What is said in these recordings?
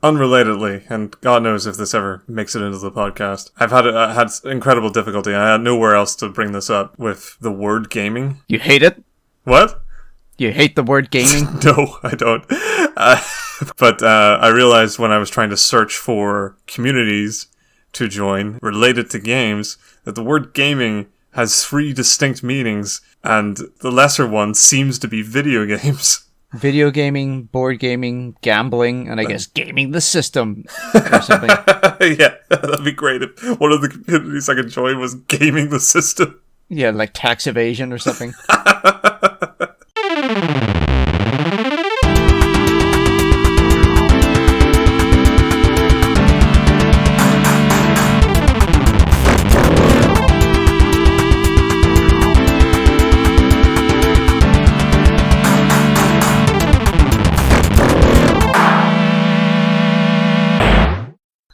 unrelatedly, and God knows if this ever makes it into the podcast, I've had incredible difficulty. I had nowhere else to bring this up with the word gaming. You hate it? What? You hate the word gaming? No, I don't. But I realized when I was trying to search for communities to join related to games that the word gaming has 3 distinct meanings, and the lesser one seems to be video games. Video gaming, board gaming, gambling, and I guess gaming the system or something. Yeah, that'd be great if one of the communities I could join was gaming the system. Yeah, like tax evasion or something.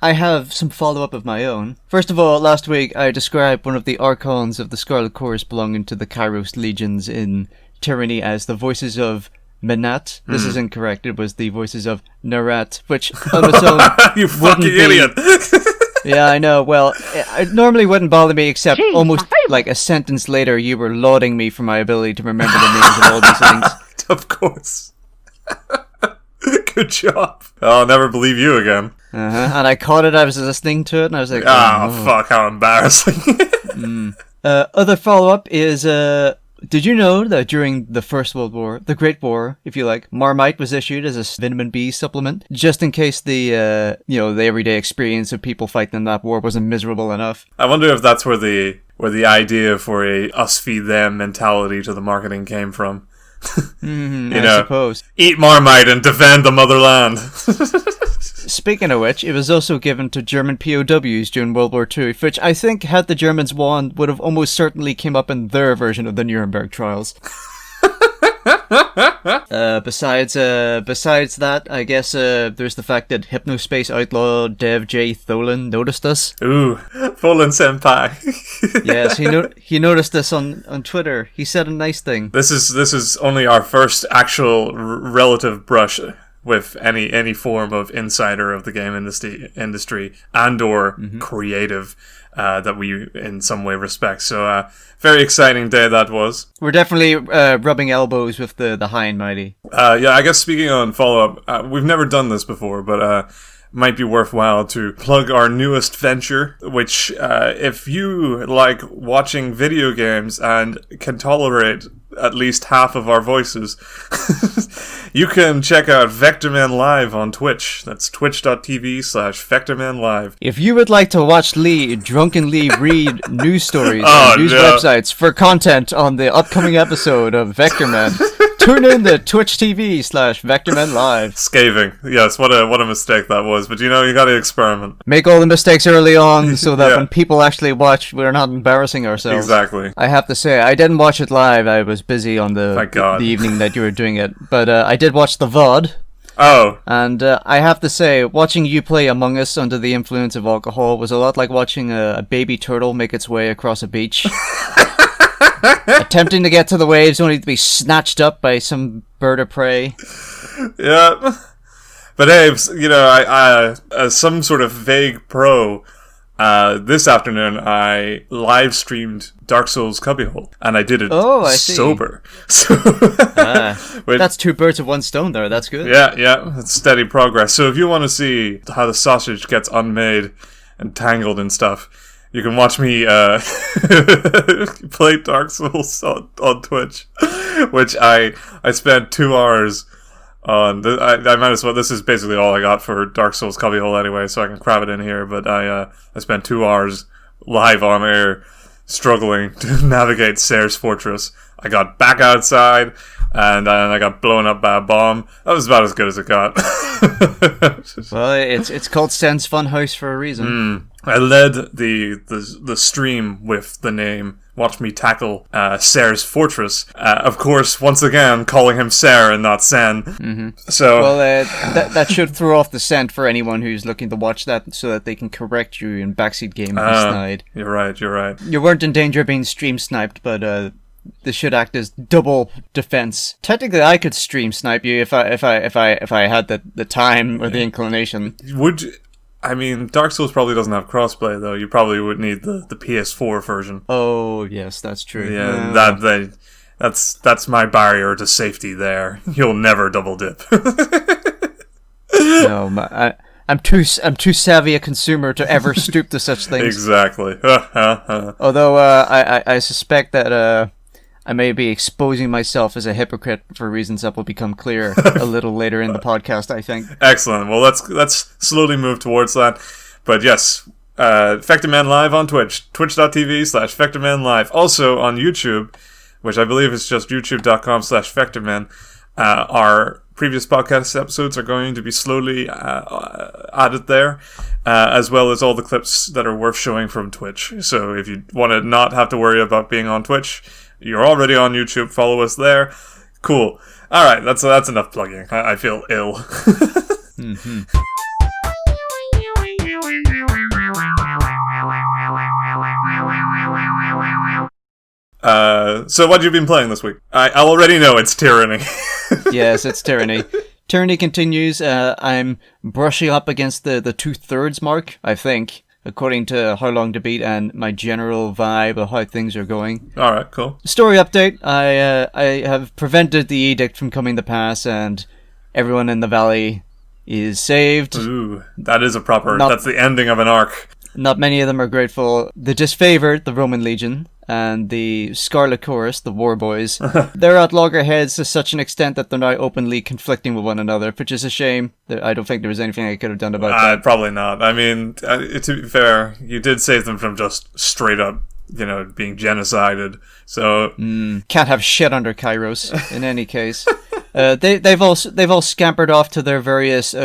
I have some follow-up of my own. First of all, last week I described one of the archons of the Scarlet Chorus belonging to the Kairos legions in Tyranny as the voices of Menat. This is incorrect. It was the voices of Narat, which on its own you fucking idiot! Yeah, I know. Well, it normally wouldn't bother me, except almost like a sentence later you were lauding me for my ability to remember the names of all these things. Of course. Good job. I'll never believe you again. And I caught it, I was listening to it, and I was like, fuck, how embarrassing. Other follow-up is, did you know that during the First World War, the Great War, if you like, Marmite was issued as a vitamin B supplement, just in case the everyday experience of people fighting in that war wasn't miserable enough? I wonder if that's where the idea for a us feed them mentality to the marketing came from. I suppose. Eat Marmite and defend the motherland. Speaking of which, it was also given to German POWs during World War II, which I think, had the Germans won, would have almost certainly came up in their version of the Nuremberg trials. Besides that, I guess there's the fact that Hypnospace outlaw Dev J. Tholen noticed us. Ooh, Tholen-senpai. Yes, he noticed us on Twitter. He said a nice thing. This is only our first actual relative brush with any form of insider of the game industry and or creative that we in some way respect. So very exciting day that was. We're definitely rubbing elbows with the high and mighty. Yeah, I guess speaking on follow-up, we've never done this before, but might be worthwhile to plug our newest venture, which if you like watching video games and can tolerate at least half of our voices, you can check out Vectormen Live on Twitch. That's twitch.tv/Vectormen Live. If you would like to watch Lee drunkenly read news stories on news websites for content on the upcoming episode of Vectormen, tune in to Twitch TV/Vectormen Live. Scathing. Yes, what a mistake that was. But you gotta experiment. Make all the mistakes early on so that when people actually watch, we're not embarrassing ourselves. Exactly. I have to say, I didn't watch it live. I was busy on the evening that you were doing it. But I did watch the VOD. Oh. And I have to say, watching you play Among Us under the influence of alcohol was a lot like watching a baby turtle make its way across a beach. Attempting to get to the waves only to be snatched up by some bird of prey. Yeah. But Abe, I as some sort of vague pro, this afternoon I live streamed Dark Souls Cubbyhole, and I did it sober. So that's 2 birds with 1 stone there, that's good. Yeah, it's steady progress. So if you want to see how the sausage gets unmade and tangled and stuff, you can watch me play Dark Souls on Twitch, which I spent 2 hours on. I might as well. This is basically all I got for Dark Souls Cubbyhole anyway, so I can crab it in here. But I spent 2 hours live on air struggling to navigate Sayre's Fortress. I got back outside, and I got blown up by a bomb. That was about as good as it got. Well, it's called Sen's Funhouse for a reason. I led the stream with the name Watch Me Tackle Sayre's Fortress. Of course, once again, calling him Sayre and not Sen. Mm-hmm. So, well, that should throw off the scent for anyone who's looking to watch that so that they can correct you in backseat game if you snide. You're right. You weren't in danger of being stream sniped, but this should act as double defense. Technically, I could stream snipe you if I had the time or the inclination. Would you? I mean, Dark Souls probably doesn't have crossplay though. You probably would need the PS4 version. Oh yes, that's true. Yeah, that's my barrier to safety there. You'll never double dip. No, I'm too savvy a consumer to ever stoop to such things. Exactly. Although I suspect that I may be exposing myself as a hypocrite for reasons that will become clear a little later in the podcast, I think. Excellent. Well, let's slowly move towards that. But yes, Vectormen Live on Twitch, twitch.tv/Vectormen Live. Also on YouTube, which I believe is just youtube.com/Vectormen. Our previous podcast episodes are going to be slowly added there, as well as all the clips that are worth showing from Twitch. So if you want to not have to worry about being on Twitch, you're already on YouTube. Follow us there. Cool. All right, that's enough plugging. I feel ill. Mm-hmm. So what have you been playing this week? I already know it's Tyranny. Yes, it's Tyranny. Tyranny continues. I'm brushing up against the 2/3 mark, I think, according to how long to beat and my general vibe of how things are going. Alright, cool. Story update. I have prevented the edict from coming to pass, and everyone in the valley is saved. Ooh, that is that's the ending of an arc. Not many of them are grateful. The disfavored, the Roman Legion, and the Scarlet Chorus, the War Boys, they're at loggerheads to such an extent that they're now openly conflicting with one another, which is a shame. I don't think there was anything I could have done about that. Probably not. I mean, to be fair, you did save them from just straight up, being genocided. So can't have shit under Kairos. In any case, they've all scampered off to their various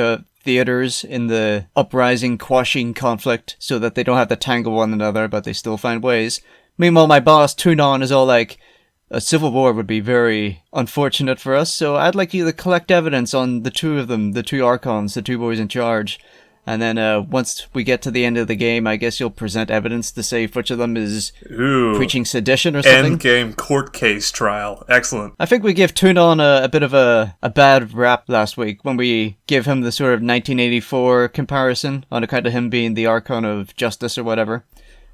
theaters in the uprising, quashing conflict, so that they don't have to tangle one another, but they still find ways. Meanwhile, my boss, Tunon, is all like, a civil war would be very unfortunate for us, so I'd like you to collect evidence on the two of them, the two Archons, the two boys in charge. And then once we get to the end of the game, I guess you'll present evidence to say which of them is preaching sedition or something. Endgame court case trial. Excellent. I think we gave Tunon a bit of a bad rap last week when we gave him the sort of 1984 comparison on account of him being the Archon of Justice or whatever.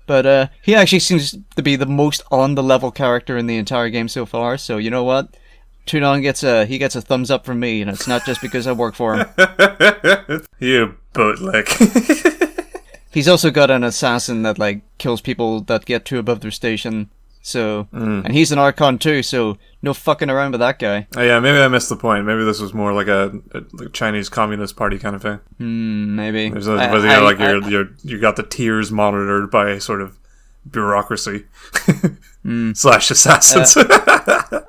But he actually seems to be the most on-the-level character in the entire game so far, so you know what? Tunon gets a thumbs up from me, and it's not just because I work for him. You bootlick. He's also got an assassin that kills people that get too above their station. So, and he's an Archon too, so no fucking around with that guy. Oh yeah, maybe I missed the point. Maybe this was more like a Chinese Communist Party kind of thing. Maybe. You got the tiers monitored by sort of bureaucracy / assassins.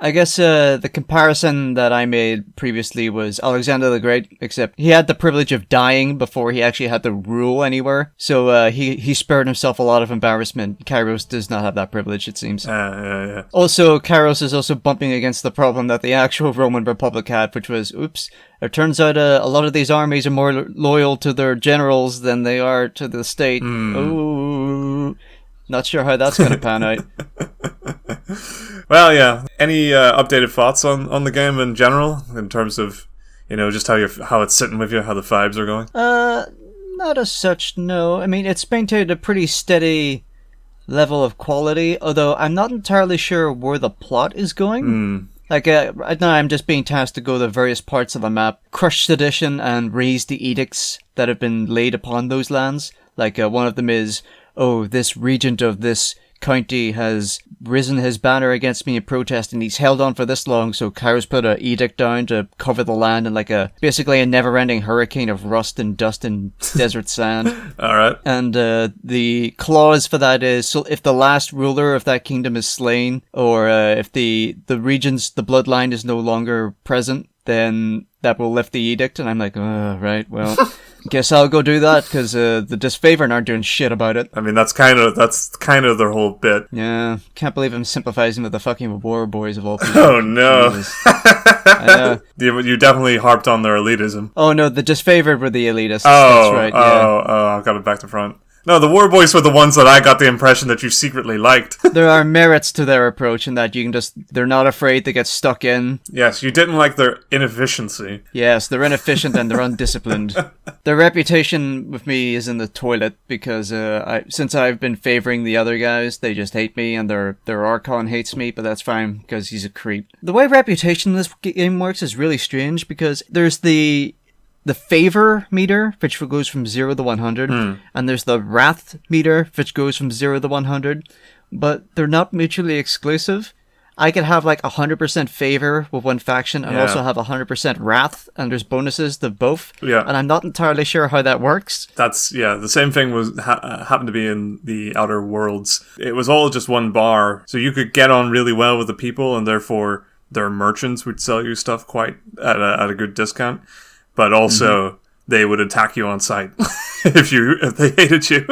I guess the comparison that I made previously was Alexander the Great, except he had the privilege of dying before he actually had to rule anywhere. So he spared himself a lot of embarrassment. Kairos does not have that privilege, it seems. Yeah. Also, Kairos is also bumping against the problem that the actual Roman Republic had, which was, it turns out a lot of these armies are more loyal to their generals than they are to the state. Ooh. Not sure how that's going to pan out. Well, yeah. Any updated thoughts on the game in general, in terms of, just how it's sitting with you, how the vibes are going? Not as such, no. I mean, it's maintained a pretty steady level of quality, although I'm not entirely sure where the plot is going. Right now I'm just being tasked to go to various parts of the map, crush sedition, and raise the edicts that have been laid upon those lands. One of them is, this regent of this county has risen his banner against me in protest, and he's held on for this long, so Kairos put an edict down to cover the land in basically a never-ending hurricane of rust and dust and desert sand. Alright. And the clause for that is, so if the last ruler of that kingdom is slain, or if the region's, the bloodline is no longer present, then that will lift the edict. And I'm like, right, well, guess I'll go do that, because the disfavored aren't doing shit about it. I mean, that's kind of their whole bit. Yeah, can't believe I'm sympathizing with the fucking war boys of all people. Oh no. I know. You definitely harped on their elitism. Oh no, the disfavored were the elitists. That's right, yeah. Oh, I've got it back to front. No, the war boys were the ones that I got the impression that you secretly liked. There are merits to their approach in that you can they're not afraid to get stuck in. Yes, you didn't like their inefficiency. Yes, they're inefficient and they're undisciplined. Their reputation with me is in the toilet because since I've been favoring the other guys, they just hate me, and their Archon hates me, but that's fine because he's a creep. The way reputation in this game works is really strange because there's the favor meter, which goes from 0 to 100, and there's the wrath meter, which goes from 0 to 100, but they're not mutually exclusive. I could have like 100% favor with one faction and also have 100% wrath, and there's bonuses to both. Yeah. And I'm not entirely sure how that works. That's, the same thing was happened to be in the Outer Worlds. It was all just one bar, so you could get on really well with the people, and therefore their merchants would sell you stuff quite at a good discount. But also, they would attack you on sight if they hated you.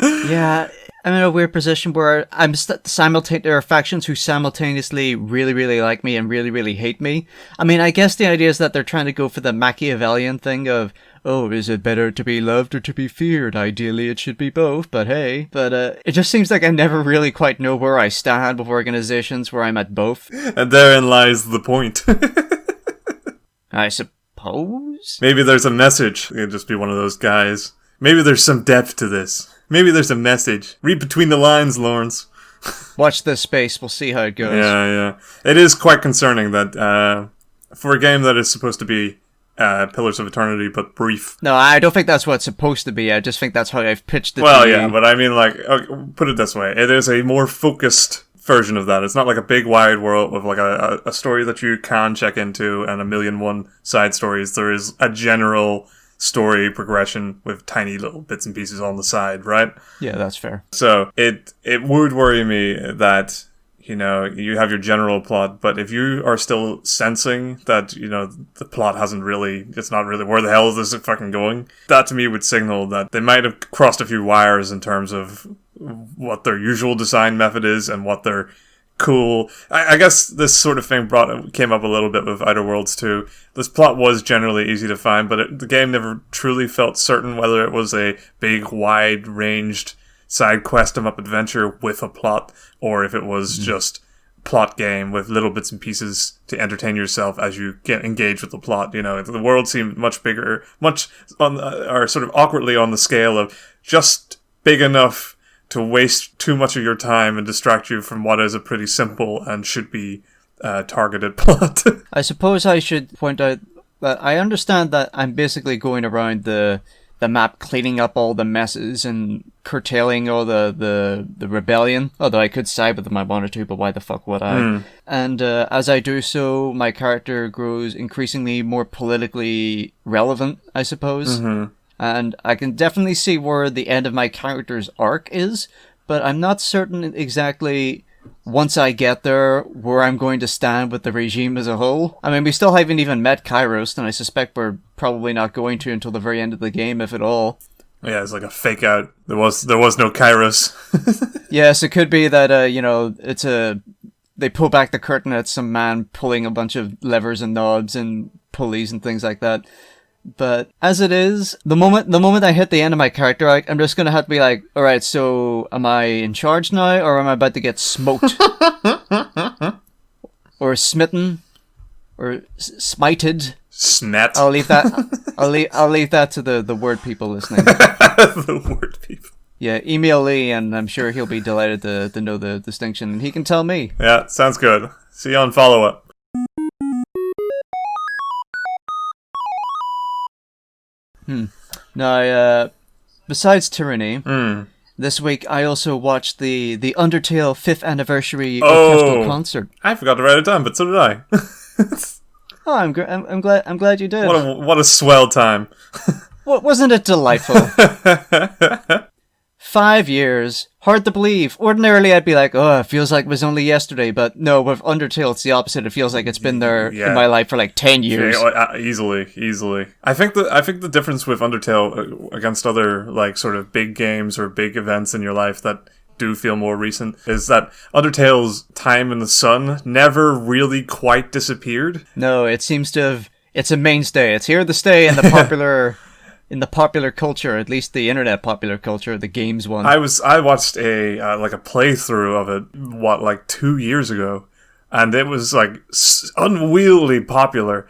Yeah, I'm in a weird position where there are factions who simultaneously really, really like me and really, really hate me. I mean, I guess the idea is that they're trying to go for the Machiavellian thing of, oh, is it better to be loved or to be feared? Ideally, it should be both, but hey. But it just seems like I never really quite know where I stand with organizations where I'm at both. And therein lies the point. I suppose? Maybe there's a message. You'll just be one of those guys. Maybe there's some depth to this. Maybe there's a message. Read between the lines, Lawrence. Watch this space. We'll see how it goes. Yeah. It is quite concerning that for a game that is supposed to be Pillars of Eternity, but brief. No, I don't think that's what it's supposed to be. I just think that's how I've pitched it. Well, yeah, but I mean, like, put it this way. It is a more focused version of that. It's not like a big wide world with like a story that you can check into and 1,000,001 side stories. There is a general story progression with tiny little bits and pieces on the side, right? Yeah, that's fair. So it would worry me that, you know, you have your general plot, but if you are still sensing that, you know, the plot it's not really, where the hell is this fucking going? That to me would signal that they might have crossed a few wires in terms of what their usual design method is and what their cool... I guess this sort of thing came up a little bit with Outer Worlds too. This plot was generally easy to find, but the game never truly felt certain whether it was a big, wide-ranged side quest em up adventure with a plot, or if it was just plot game with little bits and pieces to entertain yourself as you get engaged with the plot. You know, the world seemed much bigger, or sort of awkwardly on the scale of just big enough to waste too much of your time and distract you from what is a pretty simple and should be targeted plot. I suppose I should point out that I understand that I'm basically going around the map cleaning up all the messes and curtailing all the rebellion, although I could side with them if I wanted to, but why the fuck would I? And as I do so, my character grows increasingly more politically relevant, I suppose. And I can definitely see where the end of my character's arc is, but I'm not certain exactly, once I get there, where I'm going to stand with the regime as a whole. I mean, we still haven't even met Kairos, and I suspect we're probably not going to until the very end of the game, if at all. Yeah, it's like a fake out. There was no Kairos. Yes, it could be that, you know, they pull back the curtain at some man pulling a bunch of levers and knobs and pulleys and things like that. But as it is, the moment I hit the end of my character arc, I'm just gonna have to be like, alright, so am I in charge now, or am I about to get smoked? Or smitten? Or smited? Smet. I'll leave that to the word people listening. The word people. Yeah, email Lee, and I'm sure he'll be delighted to know the distinction, and he can tell me. Yeah, sounds good. See you on follow-up. Now, besides Tyranny, this week I also watched the Undertale 5th anniversary orchestral concert. I forgot to write it down, but so did I. Oh, I'm glad you did. What a swell time. Wasn't it delightful? 5 years. Hard to believe. Ordinarily, I'd be like, oh, it feels like it was only yesterday. But no, with Undertale, it's the opposite. It feels like it's been there in my life for like 10 years. Yeah, easily. I think the difference with Undertale against other like sort of big games or big events in your life that do feel more recent is that Undertale's time in the sun never really quite disappeared. No, it seems to have... It's a mainstay. It's here to stay in the popular... in the popular culture, at least the internet popular culture, the games one. I watched a playthrough of it 2 years ago, and it was like unwieldy popular,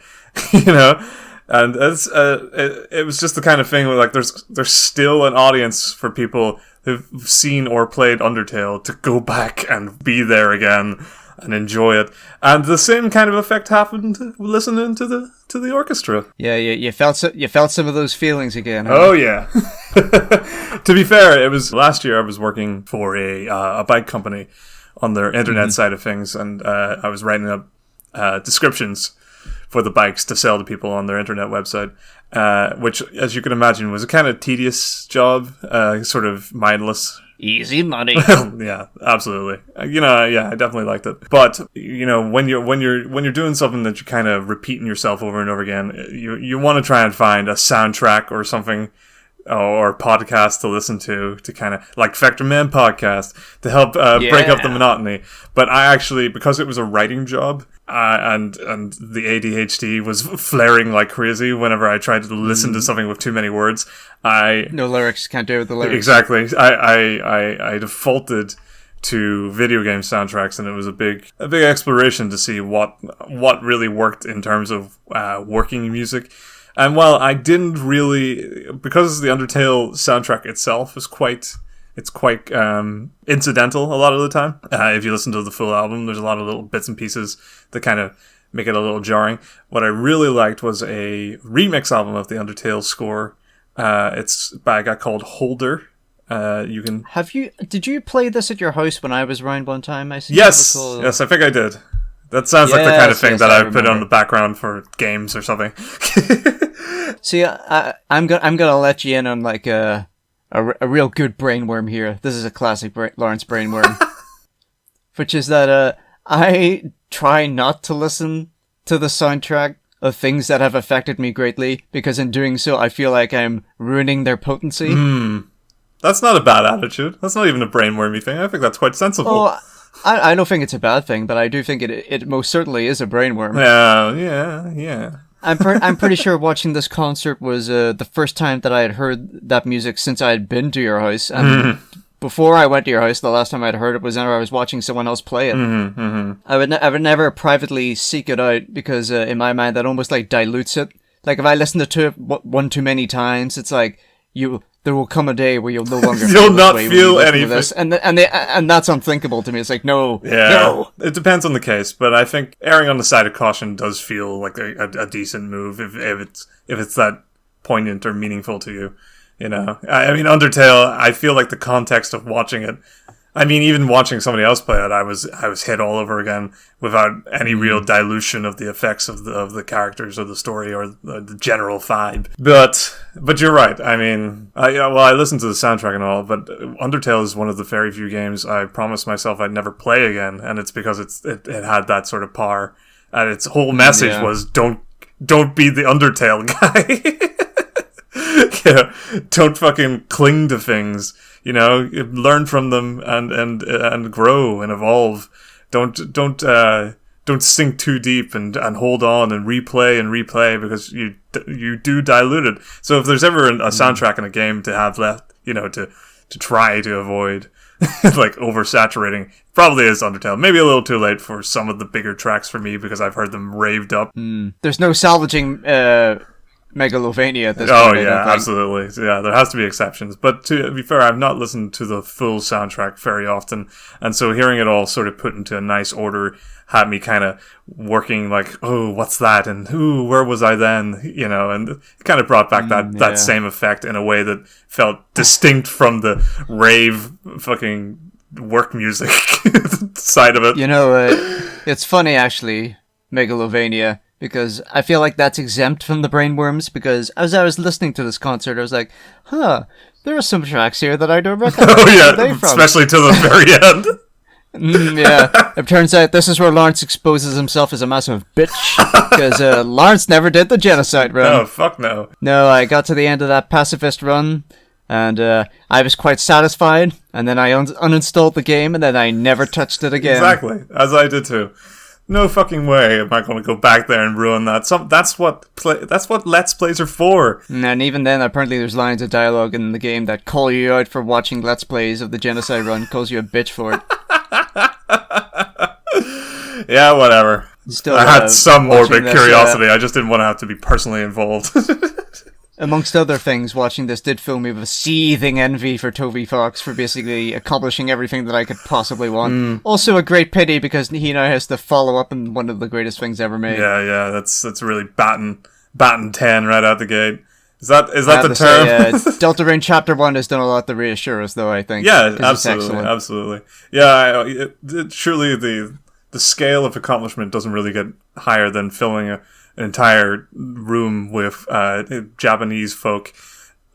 you know. And it was just the kind of thing where like there's still an audience for people who've seen or played Undertale to go back and be there again and enjoy it. And the same kind of effect happened listening to the orchestra. Yeah, you felt some of those feelings again. Huh? Oh yeah. To be fair, it was last year I was working for a bike company on their internet side of things, and I was writing up descriptions for the bikes to sell to people on their internet website, which, as you can imagine, was a kind of tedious job, sort of mindless. Easy money. Yeah, absolutely. I definitely liked it. But when you're doing something that you're kind of repeating yourself over and over again, you want to try and find a soundtrack or something, or a podcast to listen to kind of like Vectormen Podcast to help break up the monotony. But I actually, because it was a writing job, and the ADHD was flaring like crazy whenever I tried to listen to something with too many words, no lyrics, can't do it with the lyrics. Exactly. I defaulted to video game soundtracks, and it was a big exploration to see what really worked in terms of working music. And while I didn't really, because the Undertale soundtrack itself is quite incidental a lot of the time. If you listen to the full album, there's a lot of little bits and pieces that kind of make it a little jarring. What I really liked was a remix album of the Undertale score. It's by a guy called Holder. Did you play this at your house when I was around one time? Yes, I think I did. That sounds like the kind of thing that I put on the background for games or something. See, I'm gonna let you in on like a real good brainworm here. This is a classic Lawrence brainworm, which is that I try not to listen to the soundtrack of things that have affected me greatly, because in doing so, I feel like I'm ruining their potency. That's not a bad attitude. That's not even a brainwormy thing. I think that's quite sensible. Oh, I don't think it's a bad thing, but I do think it most certainly is a brainworm. Yeah. I'm pretty sure watching this concert was the first time that I had heard that music since I had been to your house. And before I went to your house, the last time I'd heard it was whenever I was watching someone else play it. I would never privately seek it out, because in my mind that almost like dilutes it. Like if I listen to it one too many times, it's like there will come a day where you'll no longer you'll not feel anything. This. And that's unthinkable to me. It's like, no. It depends on the case, but I think erring on the side of caution does feel like a decent move if it's that poignant or meaningful to you. You know, I mean, Undertale, I feel like the context of watching it, I mean, even watching somebody else play it, I was hit all over again without any real dilution of the effects of the characters or the story or the general vibe. But you're right. I mean, I listened to the soundtrack and all, but Undertale is one of the very few games I promised myself I'd never play again, and it's because it had that sort of power, and its whole message was don't be the Undertale guy. Don't fucking cling to things. You know, learn from them and grow and evolve. Don't sink too deep and hold on and replay because you do dilute it. So if there's ever a soundtrack in a game to have left, you know, to try to avoid like oversaturating, probably is Undertale. Maybe a little too late for some of the bigger tracks for me because I've heard them raved up. There's no salvaging Megalovania at this point. Oh, yeah, absolutely. Yeah, there has to be exceptions. But to be fair, I've not listened to the full soundtrack very often. And so hearing it all sort of put into a nice order had me kind of working like, oh, what's that? And where was I then? You know, and it kind of brought back that same effect in a way that felt distinct from the rave fucking work music side of it. You know, it's funny actually, Megalovania, because I feel like that's exempt from the brainworms, because as I was listening to this concert, I was like, there are some tracks here that I don't recognize. Oh yeah, especially to the very end. Yeah, it turns out this is where Lawrence exposes himself as a massive bitch, because Lawrence never did the genocide run. Oh, fuck no. No, I got to the end of that pacifist run, and I was quite satisfied, and then I uninstalled the game, and then I never touched it again. Exactly, as I did too. No fucking way am I going to go back there and ruin that. That's what Let's Plays are for. And even then, apparently there's lines of dialogue in the game that call you out for watching Let's Plays of the Genocide run, calls you a bitch for it. Yeah, whatever. Still, I had some morbid curiosity. This, I just didn't want to have to be personally involved. Amongst other things, watching this did fill me with a seething envy for Toby Fox for basically accomplishing everything that I could possibly want. Also a great pity because he now has to follow up in one of the greatest things ever made. Yeah, that's really batting 10 right out the gate. Is that the term? Say, Deltarune Chapter 1 has done a lot to reassure us, though, I think. Yeah, absolutely. Yeah, surely the scale of accomplishment doesn't really get higher than filling an entire room with Japanese folk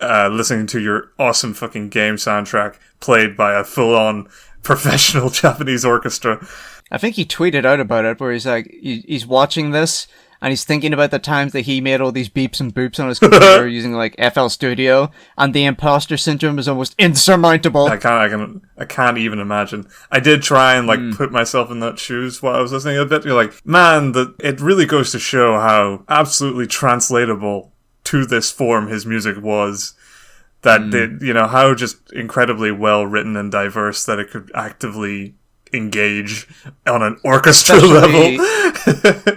listening to your awesome fucking game soundtrack played by a full-on professional Japanese orchestra. I think he tweeted out about it where he's like, he's watching this and he's thinking about the times that he made all these beeps and boops on his computer using like FL Studio, and the imposter syndrome is almost insurmountable. I can't even imagine. I did try and put myself in that shoes while I was listening a bit. You're like, man, it really goes to show how absolutely translatable to this form his music was. That how just incredibly well written and diverse that it could actively engage on an orchestra level.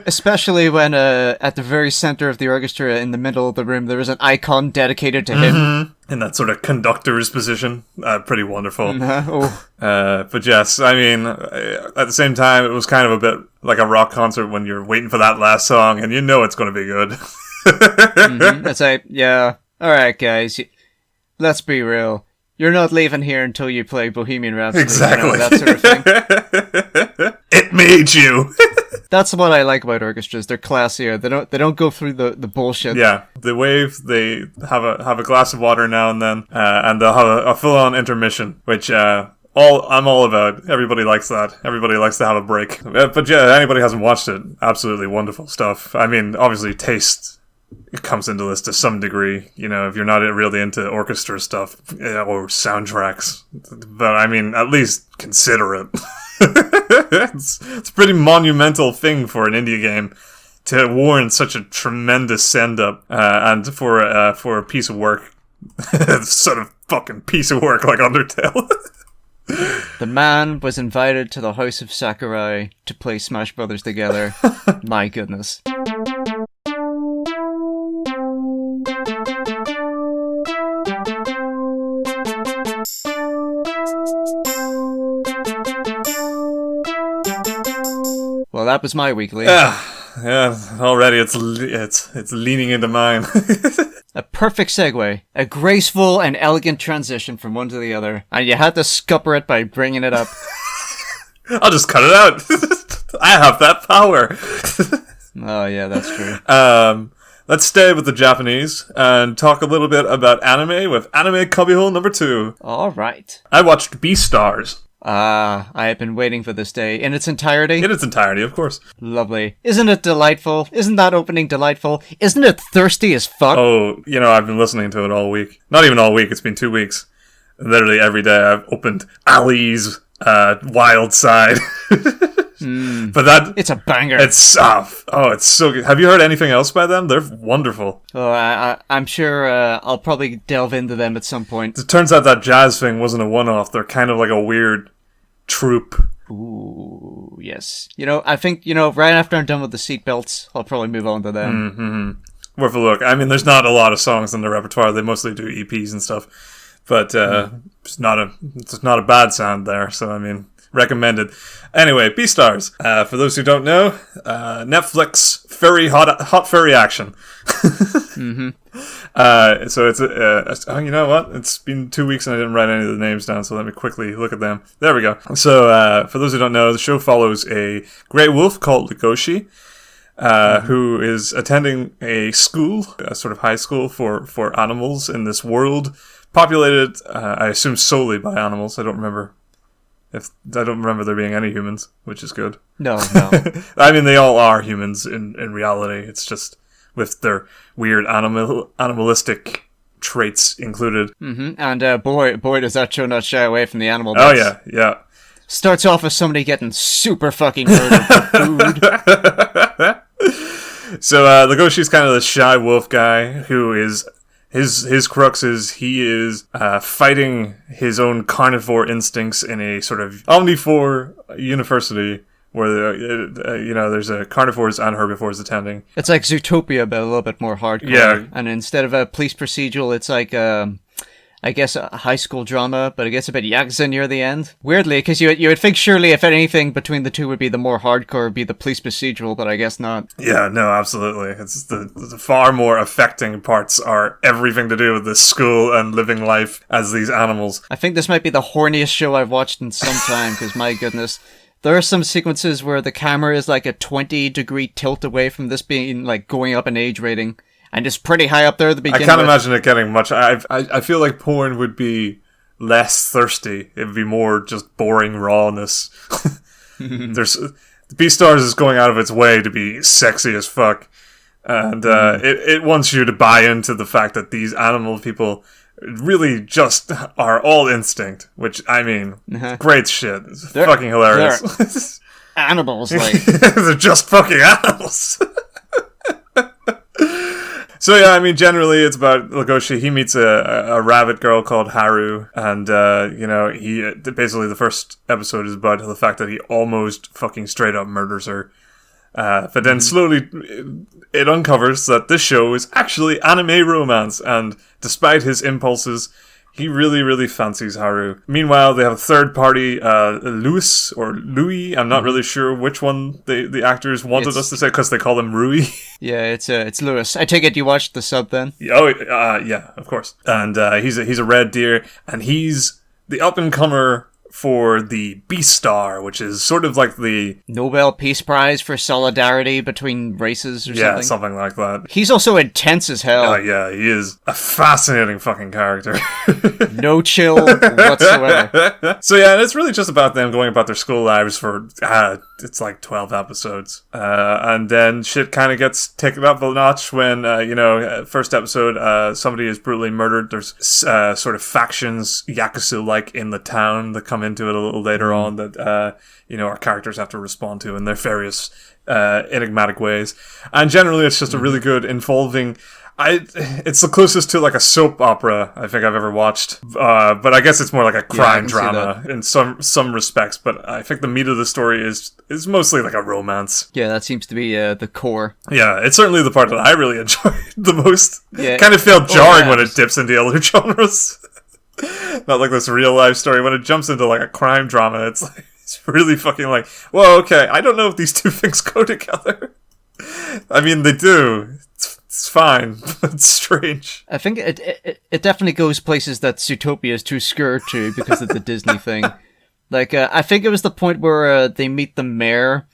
Especially when at the very center of the orchestra in the middle of the room there is an icon dedicated to him. In that sort of conductor's position. Pretty wonderful. Oh. But yes, I mean, at the same time, it was kind of a bit like a rock concert when you're waiting for that last song and you know it's going to be good. It's like, yeah, alright guys, let's be real. You're not leaving here until you play Bohemian Rhapsody. Exactly. That sort of thing. It made you. That's what I like about orchestras. They're classier. They don't go through the bullshit. Yeah, the wave. They have a glass of water now and then, and they'll have a full on intermission, which I'm all about. Everybody likes that. Everybody likes to have a break. But yeah, anybody who hasn't watched it, absolutely wonderful stuff. I mean, obviously, taste comes into this to some degree, if you're not really into orchestra stuff or soundtracks. But I mean, at least consider it. It's a pretty monumental thing for an indie game to warrant such a tremendous send-up, and for a piece of work, sort of fucking piece of work like Undertale. The man was invited to the House of Sakurai to play Smash Brothers together. My goodness. Well, that was my weekly. Yeah, already it's leaning into mine. A perfect segue. A graceful and elegant transition from one to the other. And you had to scupper it by bringing it up. I'll just cut it out. I have that power. Oh, yeah, that's true. Let's stay with the Japanese and talk a little bit about anime with Anime Cubbyhole number 2. Alright. I watched Beastars. I have been waiting for this day. In its entirety? In its entirety, of course. Lovely. Isn't it delightful? Isn't that opening delightful? Isn't it thirsty as fuck? Oh, I've been listening to it all week. Not even all week, it's been 2 weeks. Literally every day I've opened Ali's Wild Side. But it's a banger. It's soft. Oh, it's so good. Have you heard anything else by them? They're wonderful. Oh, I'm sure I'll probably delve into them at some point. It turns out that jazz thing wasn't a one-off. They're kind of like a weird troupe. Ooh, yes. I think, right after I'm done with the seatbelts, I'll probably move on to them. Worth a look. I mean, there's not a lot of songs in their repertoire. They mostly do EPs and stuff. But it's not a bad sound there. So, I mean, recommended. Anyway, Beastars. For those who don't know, Netflix hot furry action. So it's you know what? It's been 2 weeks and I didn't write any of the names down, so let me quickly look at them. There we go. So for those who don't know, the show follows a grey wolf called Legoshi, who is attending a school, a sort of high school for animals in this world, populated, I assume, solely by animals. I don't remember there being any humans, which is good. No. I mean, they all are humans in reality. It's just with their weird animalistic traits included. And boy, does that show not shy away from the animal Oh, bits. yeah. Starts off with somebody getting super fucking murdered for food. So Legoshi's kind of the shy wolf guy who is his crux is he is fighting his own carnivore instincts in a sort of omnivore university where there's a carnivores and herbivores attending. It's like Zootopia, but a little bit more hardcore. Yeah. And instead of a police procedural, it's like I guess a high school drama, but it gets a bit Yakuza near the end. Weirdly, because you would think surely if anything between the two would be the more hardcore, would be the police procedural, but I guess not. Yeah, no, absolutely. It's the far more affecting parts are everything to do with the school and living life as these animals. I think this might be the horniest show I've watched in some time, because my goodness. There are some sequences where the camera is like a 20-degree tilt away from this being like going up in age rating. And it's pretty high up there at the beginning. I can't imagine it getting much. I feel like porn would be less thirsty. It would be more just boring rawness. Beastars is going out of its way to be sexy as fuck. And it wants you to buy into the fact that these animal people really just are all instinct. Which, I mean, great shit. It's fucking hilarious. They're animals, like. They're just fucking animals. So yeah, I mean, generally it's about Legoshi. He meets a rabbit girl called Haru, and he basically the first episode is about the fact that he almost fucking straight up murders her. But then slowly it uncovers that this show is actually anime romance, and despite his impulses, he really, really fancies Haru. Meanwhile, they have a third party, Louis. I'm not really sure which one the actors wanted us to say, because they call him Rui. Yeah, it's Louis. I take it you watched the sub then? Oh, yeah, of course. And he's a red deer, and he's the up-and-comer for the Beastar, which is sort of like the Nobel Peace Prize for solidarity between races or something. Yeah, something like that. He's also intense as hell. Yeah, he is a fascinating fucking character. No chill whatsoever. So yeah, it's really just about them going about their school lives for, it's like 12 episodes. And then shit kind of gets taken up a notch when, first episode, somebody is brutally murdered. There's sort of factions, Yakuza-like, in the town that come into it a little later on that, our characters have to respond to in their various enigmatic ways. And generally it's just a really good involving... it's the closest to like a soap opera I think I've ever watched, but I guess it's more like a crime drama in some respects. But I think the meat of the story is mostly like a romance. Yeah, that seems to be the core. Yeah, it's certainly the part that I really enjoyed the most. Yeah. Kind of felt jarring when it dips into other genres. Not like this real life story. When it jumps into like a crime drama, it's really fucking like, whoa, okay, I don't know if these two things go together. I mean, they do. It's fine, but it's strange. I think it definitely goes places that Zootopia is too scared to because of the Disney thing. Like, I think it was the point where they meet the mayor,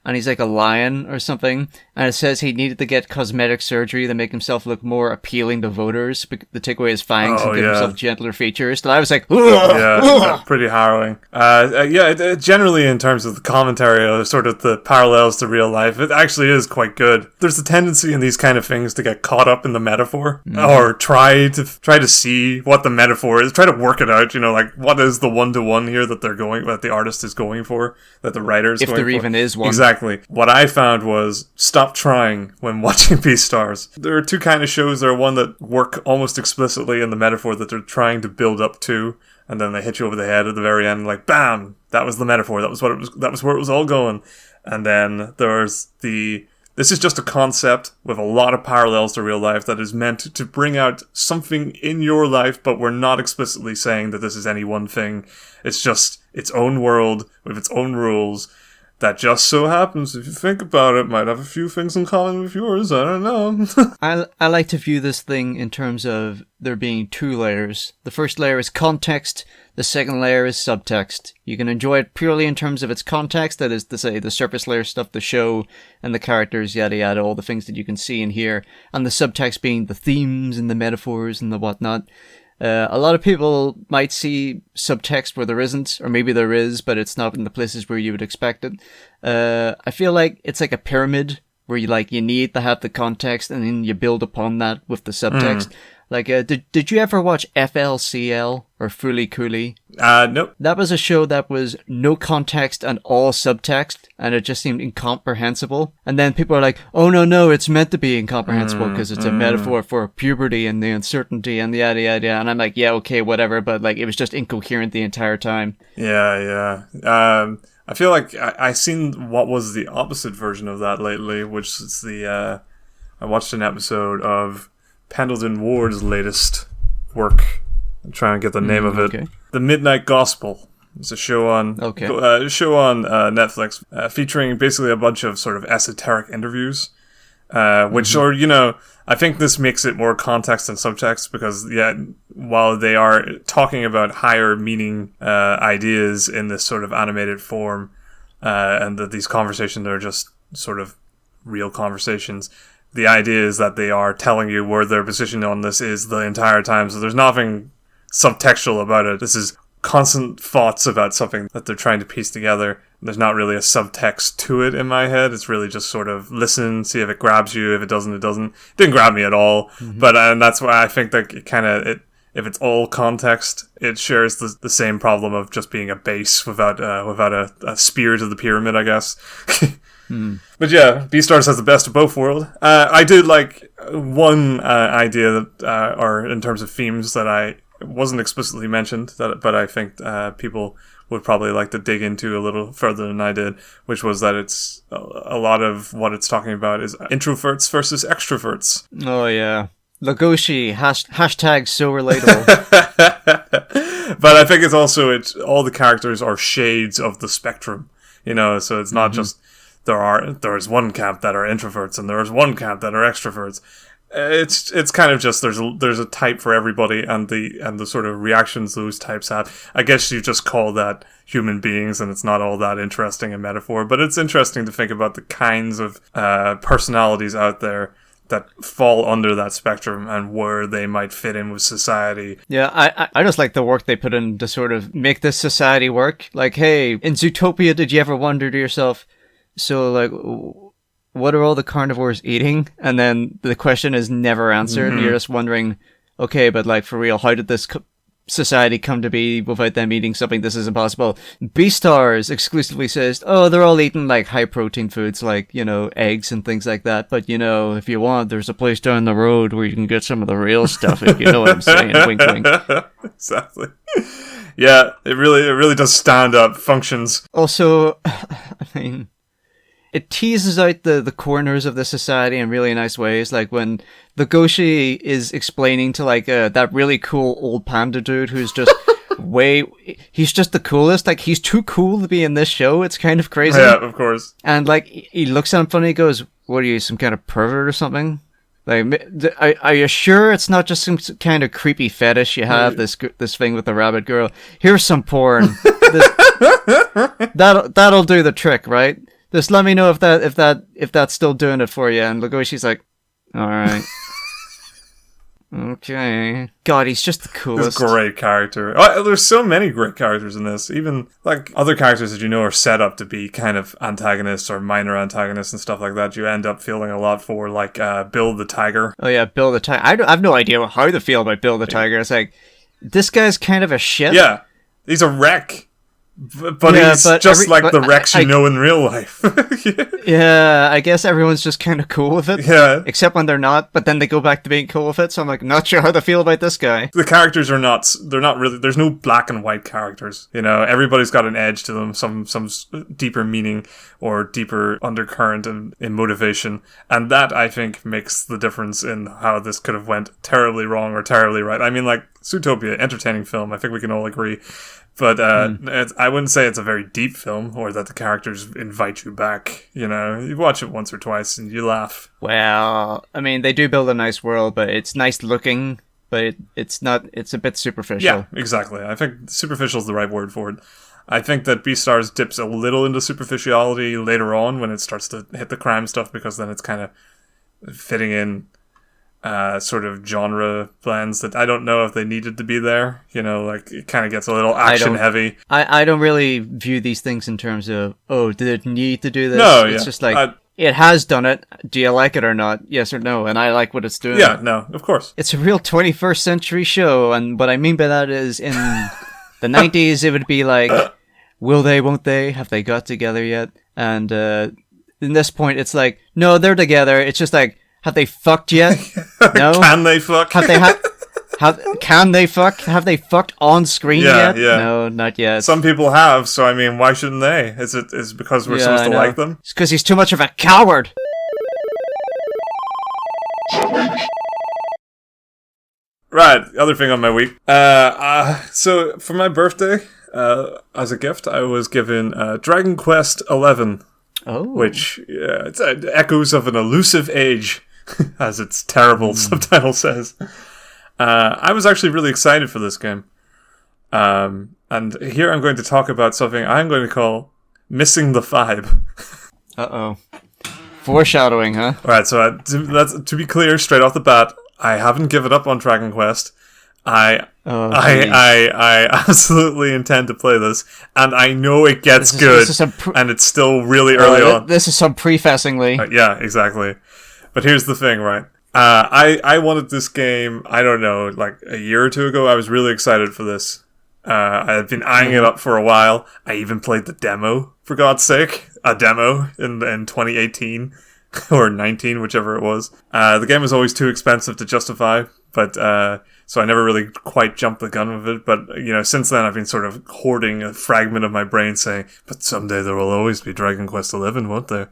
and he's like a lion or something, and it says he needed to get cosmetic surgery to make himself look more appealing to voters, to take away his fangs and give himself gentler features. And I was like, yeah, pretty harrowing. Generally in terms of the commentary or sort of the parallels to real life, it actually is quite good. There's a tendency in these kind of things to get caught up in the metaphor, or try to see what the metaphor is, try to work it out, like what is the one-to-one here that the artist is going for, that the writer is going for. If there even is one. Exactly. What I found was stop trying when watching Beastars. There are two kind of shows. There are one that work almost explicitly in the metaphor that they're trying to build up to, and then they hit you over the head at the very end, like bam, that was the metaphor. That was where it was all going. And then there's this is just a concept with a lot of parallels to real life that is meant to bring out something in your life, but we're not explicitly saying that this is any one thing. It's just its own world with its own rules. That just so happens, if you think about it, might have a few things in common with yours. I don't know. I like to view this thing in terms of there being two layers. The first layer is context. The second layer is subtext. You can enjoy it purely in terms of its context, that is to say, the surface layer stuff, the show, and the characters, yada yada, all the things that you can see and hear. And the subtext being the themes and the metaphors and the whatnot. A lot of people might see subtext where there isn't, or maybe there is, but it's not in the places where you would expect it. I feel like it's like a pyramid where you need to have the context and then you build upon that with the subtext. Like, did you ever watch FLCL or Fooly Cooly? Nope. That was a show that was no context and all subtext, and it just seemed incomprehensible. And then people are like, oh no, it's meant to be incomprehensible because it's a metaphor for puberty and the uncertainty and the yada yada. And I'm like, yeah, okay, whatever, but like it was just incoherent the entire time. Yeah. I feel like I seen what was the opposite version of that lately, which is I watched an episode of Pendleton Ward's latest work. I'm trying to get the name of it. Okay. The Midnight Gospel. It's a show on Netflix featuring basically a bunch of sort of esoteric interviews, which are, I think this makes it more context and subtext because, while they are talking about higher meaning ideas in this sort of animated form, and that these conversations are just sort of real conversations, the idea is that they are telling you where their position on this is the entire time. So there's nothing subtextual about it. This is constant thoughts about something that they're trying to piece together. There's not really a subtext to it in my head. It's really just sort of listen, see if it grabs you. If it doesn't, it doesn't. It didn't grab me at all. But and that's why I think that if it's all context, it shares the same problem of just being a base without a spear to the pyramid, I guess. But yeah, Beastars has the best of both worlds. I did like one idea that, or in terms of themes that I wasn't explicitly mentioned, but I think people would probably like to dig into a little further than I did, which was that it's a lot of what it's talking about is introverts versus extroverts. Oh yeah. Legoshi, hashtag so relatable. But I think it's also, all the characters are shades of the spectrum, so it's not just there's one camp that are introverts and there's one camp that are extroverts. It's kind of just there's a type for everybody, and the sort of reactions those types have. I guess you just call that human beings, and it's not all that interesting a metaphor, but it's interesting to think about the kinds of personalities out there that fall under that spectrum and where they might fit in with society. Yeah, I just like the work they put in to sort of make this society work. Like, hey, in Zootopia, did you ever wonder to yourself, so like, what are all the carnivores eating? And then the question is never answered. You're just wondering, okay, but like for real, how did this society come to be without them eating something? This is impossible. Beastars exclusively says, oh, they're all eating like high protein foods, like, eggs and things like that. But, if you want, there's a place down the road where you can get some of the real stuff, if you know what I'm saying. Wink, wink. Exactly. Yeah, it really does stand up functions. Also, it teases out the corners of the society in really nice ways. Like when Legoshi is explaining to like that really cool old panda dude who's just he's just the coolest. Like he's too cool to be in this show. It's kind of crazy. Yeah, of course. And like he looks at him funny. He goes, "What are you, some kind of pervert or something?" Like, are you sure it's not just some kind of creepy fetish you have? This thing with the rabbit girl. Here's some porn. That'll do the trick, right? Just let me know if that's still doing it for you. And Legoshi's like, all right. Okay. God, he's just the coolest. He's a great character. Oh, there's so many great characters in this. Even like other characters that are set up to be kind of antagonists or minor antagonists and stuff like that. You end up feeling a lot for, like Bill the Tiger. Oh yeah, Bill the Tiger. I have no idea how to feel about Bill the Tiger. It's like, this guy's kind of a shit. Yeah, he's a wreck. But he's just like the wrecks you know in real life. Yeah, I guess everyone's just kind of cool with it. Yeah. Except when they're not, but then they go back to being cool with it, so I'm like, not sure how to feel about this guy. The characters they're not really, there's no black and white characters, everybody's got an edge to them, some deeper meaning or deeper undercurrent in motivation, and that, I think, makes the difference in how this could have went terribly wrong or terribly right. I mean, like, Zootopia, entertaining film, I think we can all agree. But I wouldn't say it's a very deep film or that the characters invite you back. You watch it once or twice and you laugh. Well, I mean, they do build a nice world, but it's nice looking, but it's a bit superficial. Yeah, exactly. I think superficial is the right word for it. I think that Beastars dips a little into superficiality later on when it starts to hit the crime stuff, because then it's kind of fitting in sort of genre blends that I don't know if they needed to be there. Like it kind of gets a little action heavy. I don't really view these things in terms of, did it need to do this? No, it's just like it has done it. Do you like it or not? Yes or no? And I like what it's doing. Yeah, no, of course. It's a real 21st century show, and what I mean by that is in the 90s it would be like, will they, won't they, have they got together yet? And in this point it's like, no, they're together. It's just like, have they fucked yet? No. Can they fuck? Can they fuck? Have they fucked on screen yet? Yeah. No, not yet. Some people have, so I mean, why shouldn't they? Is it because we're supposed to like them? It's because he's too much of a coward. Right, other thing on my week. So for my birthday, as a gift, I was given Dragon Quest XI. Oh. Which, it's echoes of an elusive age, as its terrible subtitle says. I was actually really excited for this game. And here I'm going to talk about something I'm going to call missing the vibe. Uh-oh. Foreshadowing, huh? Alright, so to be clear, straight off the bat, I haven't given up on Dragon Quest. I absolutely intend to play this, and I know it gets good, and it's still really early on. This is some prefacing, Lee. Yeah, exactly. But here's the thing, right? I wanted this game, I don't know, like a year or two ago. I was really excited for this. I had been eyeing it up for a while. I even played the demo, for God's sake. A demo in 2018, or 19, whichever it was. The game was always too expensive to justify, but so I never really quite jumped the gun with it. But, since then I've been sort of hoarding a fragment of my brain saying, but someday there will always be Dragon Quest XI, won't there?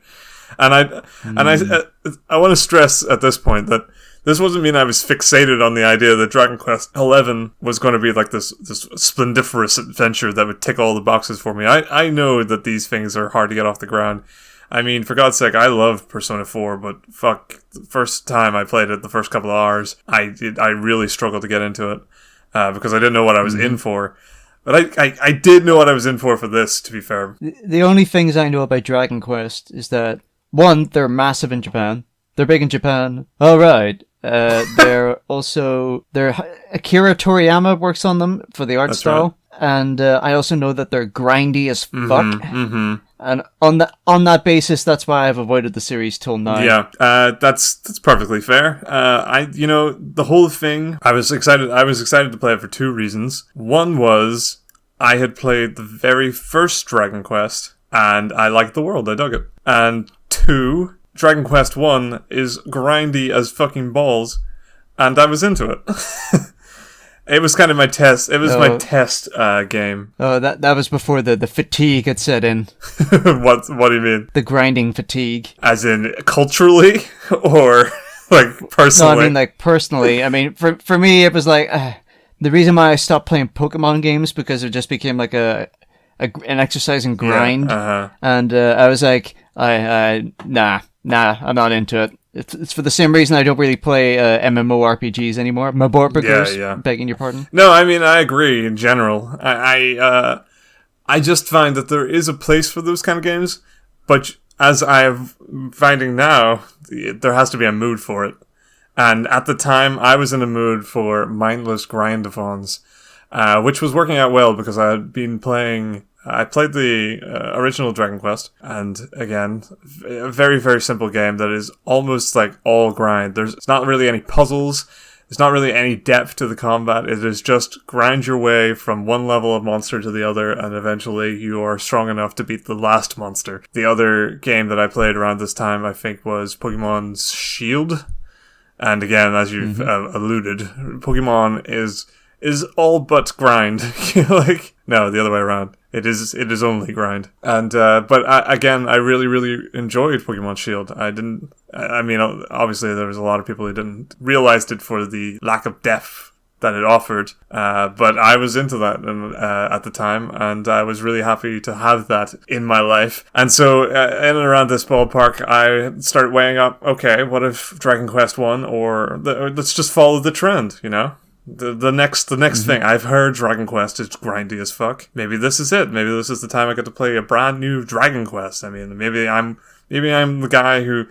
And I want to stress at this point that this wasn't mean I was fixated on the idea that Dragon Quest XI was going to be like this splendiferous adventure that would tick all the boxes for me. I know that these things are hard to get off the ground. I mean, for God's sake, I love Persona 4, but fuck, the first time I played it, the first couple of hours, I really struggled to get into it, because I didn't know what I was in for. But I did know what I was in for this, to be fair. The only things I know about Dragon Quest is that, one, they're massive in Japan. They're big in Japan. Alright. Akira Toriyama works on them for the art style. Right. And I also know that they're grindy as fuck. Mm-hmm. And on that basis, that's why I've avoided the series till now. Yeah, that's perfectly fair. The whole thing, I was excited to play it for two reasons. One was I had played the very first Dragon Quest, and I liked the world. I dug it. And two, Dragon Quest 1 is grindy as fucking balls, and I was into it. It was kind of my test. It was my test game. Oh, that was before the fatigue had set in. What do you mean? The grinding fatigue. As in culturally, or like personally? No, I mean like personally. I mean, for me, it was like the reason why I stopped playing Pokemon games because it just became like an exercise in grind, and I was like, nah, I'm not into it. It's for the same reason I don't really play MMORPGs anymore. Begging your pardon. No, I mean, I agree in general. I just find that there is a place for those kind of games, but as I'm finding now, there has to be a mood for it. And at the time, I was in a mood for mindless grind-a-thons, which was working out well because I had been playing... I played the original Dragon Quest, and again, a very, very simple game that is almost like all grind. There's not really any puzzles, there's not really any depth to the combat. It is just grind your way from one level of monster to the other, and eventually you are strong enough to beat the last monster. The other game that I played around this time, I think, was Pokemon's Shield. And again, as you've alluded, Pokemon is all but grind. No, the other way around. It is only grind. And, but I really, really enjoyed Pokemon Shield. I mean, obviously there was a lot of people who didn't realize it for the lack of depth that it offered. But I was into that at the time, and I was really happy to have that in my life. And so, in and around this ballpark, I started weighing up, okay, what if Dragon Quest 1, or let's just follow the trend, The next thing. I've heard Dragon Quest is grindy as fuck. Maybe this is it. Maybe this is the time I get to play a brand new Dragon Quest. I mean, maybe I'm the guy who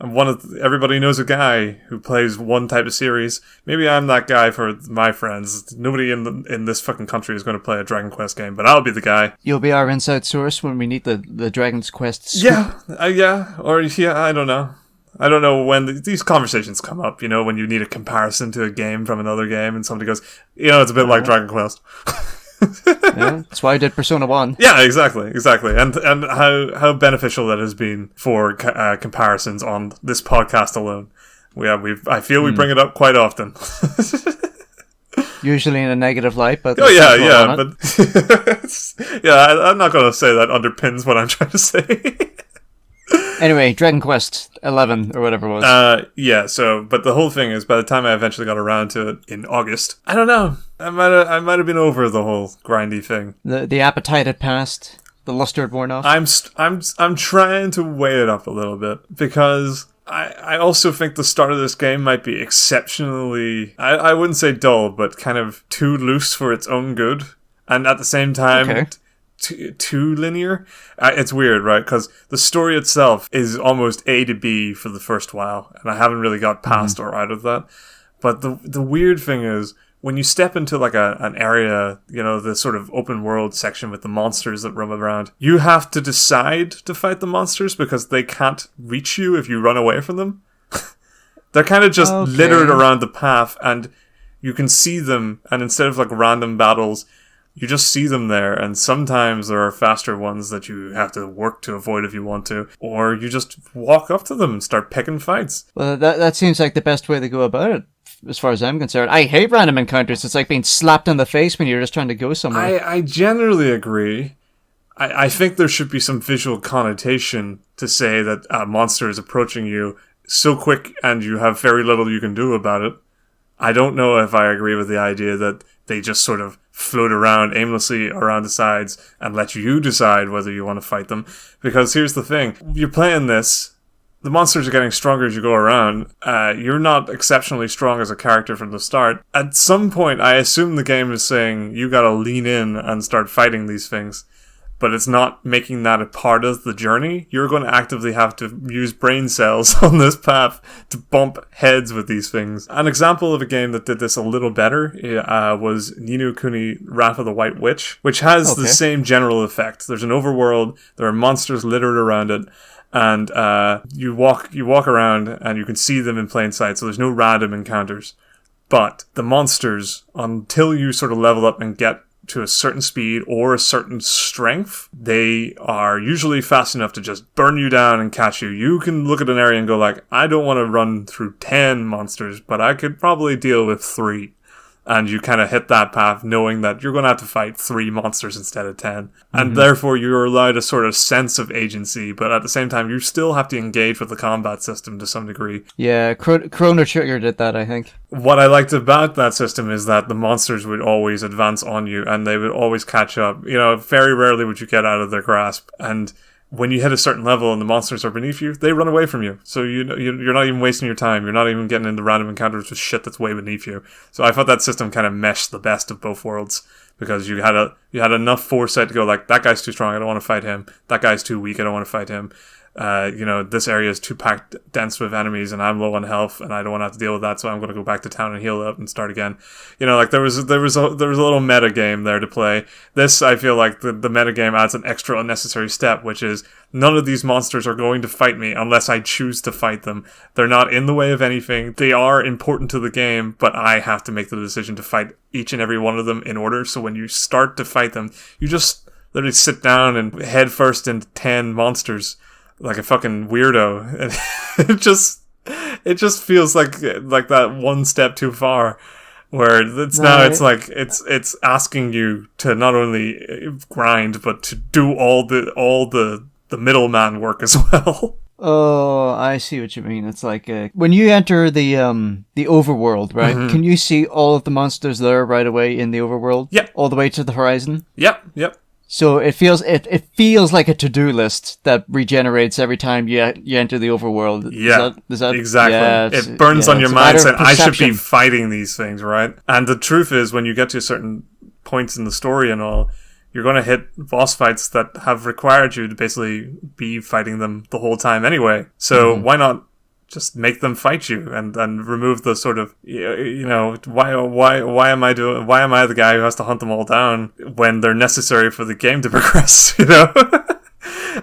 Everybody knows a guy who plays one type of series. Maybe I'm that guy for my friends. Nobody in this fucking country is going to play a Dragon Quest game, but I'll be the guy. You'll be our inside source when we need the Dragon's Quest scoop. Yeah, I don't know. I don't know when these conversations come up, when you need a comparison to a game from another game, and somebody goes, it's a bit like Dragon Quest. Yeah, that's why I did Persona 1. Yeah, exactly. And how beneficial that has been for comparisons on this podcast alone. I feel we bring it up quite often. Usually in a negative light, but... but... I'm not going to say that underpins what I'm trying to say. Anyway, Dragon Quest 11 or whatever it was. But the whole thing is, by the time I eventually got around to it in August, I don't know. I might have been over the whole grindy thing. The appetite had passed. The luster had worn off. I'm trying to weigh it up a little bit because I also think the start of this game might be exceptionally, I wouldn't say dull, but kind of too loose for its own good, and at the same time. Okay. Too linear. It's weird, right? Because the story itself is almost A to B for the first while, and I haven't really got past or out of that. But the weird thing is, when you step into like an area, the sort of open world section with the monsters that roam around, you have to decide to fight the monsters because they can't reach you if you run away from them. They're kind of just littered around the path, and you can see them, and instead of like random battles, you just see them there, and sometimes there are faster ones that you have to work to avoid if you want to, or you just walk up to them and start picking fights. Well, that seems like the best way to go about it, as far as I'm concerned. I hate random encounters. It's like being slapped in the face when you're just trying to go somewhere. I generally agree. I think there should be some visual connotation to say that a monster is approaching you so quick and you have very little you can do about it. I don't know if I agree with the idea that they just sort of float around aimlessly around the sides and let you decide whether you want to fight them. Because here's the thing. You're playing this, the monsters are getting stronger as you go around. You're not exceptionally strong as a character from the start. At some point, I assume the game is saying you gotta lean in and start fighting these things. But it's not making that a part of the journey. You're going to actively have to use brain cells on this path to bump heads with these things. An example of a game that did this a little better was Ni no Kuni Wrath of the White Witch, which has the same general effect. There's an overworld, there are monsters littered around it, and you walk around and you can see them in plain sight, so there's no random encounters. But the monsters, until you sort of level up and get to a certain speed or a certain strength, they are usually fast enough to just burn you down and catch you. You can look at an area and go like, I don't want to run through 10 monsters, but I could probably deal with 3. And you kind of hit that path knowing that you're going to have to fight 3 monsters instead of 10. And therefore you're allowed a sort of sense of agency, but at the same time you still have to engage with the combat system to some degree. Yeah, Chrono Trigger did that, I think. What I liked about that system is that the monsters would always advance on you and they would always catch up. Very rarely would you get out of their grasp. And when you hit a certain level and the monsters are beneath you, they run away from you. So you're not even wasting your time. You're not even getting into random encounters with shit that's way beneath you. So I thought that system kind of meshed the best of both worlds, because you had enough foresight to go like, that guy's too strong, I don't want to fight him. That guy's too weak, I don't want to fight him. This area is too packed dense with enemies and I'm low on health and I don't want to have to deal with that, so I'm going to go back to town and heal up and start again. There was a little meta game there to play. This, I feel like the meta game adds an extra unnecessary step, which is none of these monsters are going to fight me unless I choose to fight them. They're not in the way of anything. They are important to the game, but I have to make the decision to fight each and every one of them in order. So when you start to fight them, you just literally sit down and head first into 10 monsters like a fucking weirdo. And it just feels like that one step too far, where it's asking you to not only grind but to do all the middleman work as well. Oh, I see what you mean. It's like when you enter the overworld, right? Mm-hmm. Can you see all of the monsters there right away in the overworld? Yep. All the way to the horizon? Yep. So it feels like a to-do list that regenerates every time you enter the overworld. Yeah, is that exactly. Yeah, it burns on your mind saying, I should be fighting these things, right? And the truth is, when you get to certain points in the story and all, you're going to hit boss fights that have required you to basically be fighting them the whole time anyway. So why not just make them fight you and remove the sort of, why am I the guy who has to hunt them all down when they're necessary for the game to progress,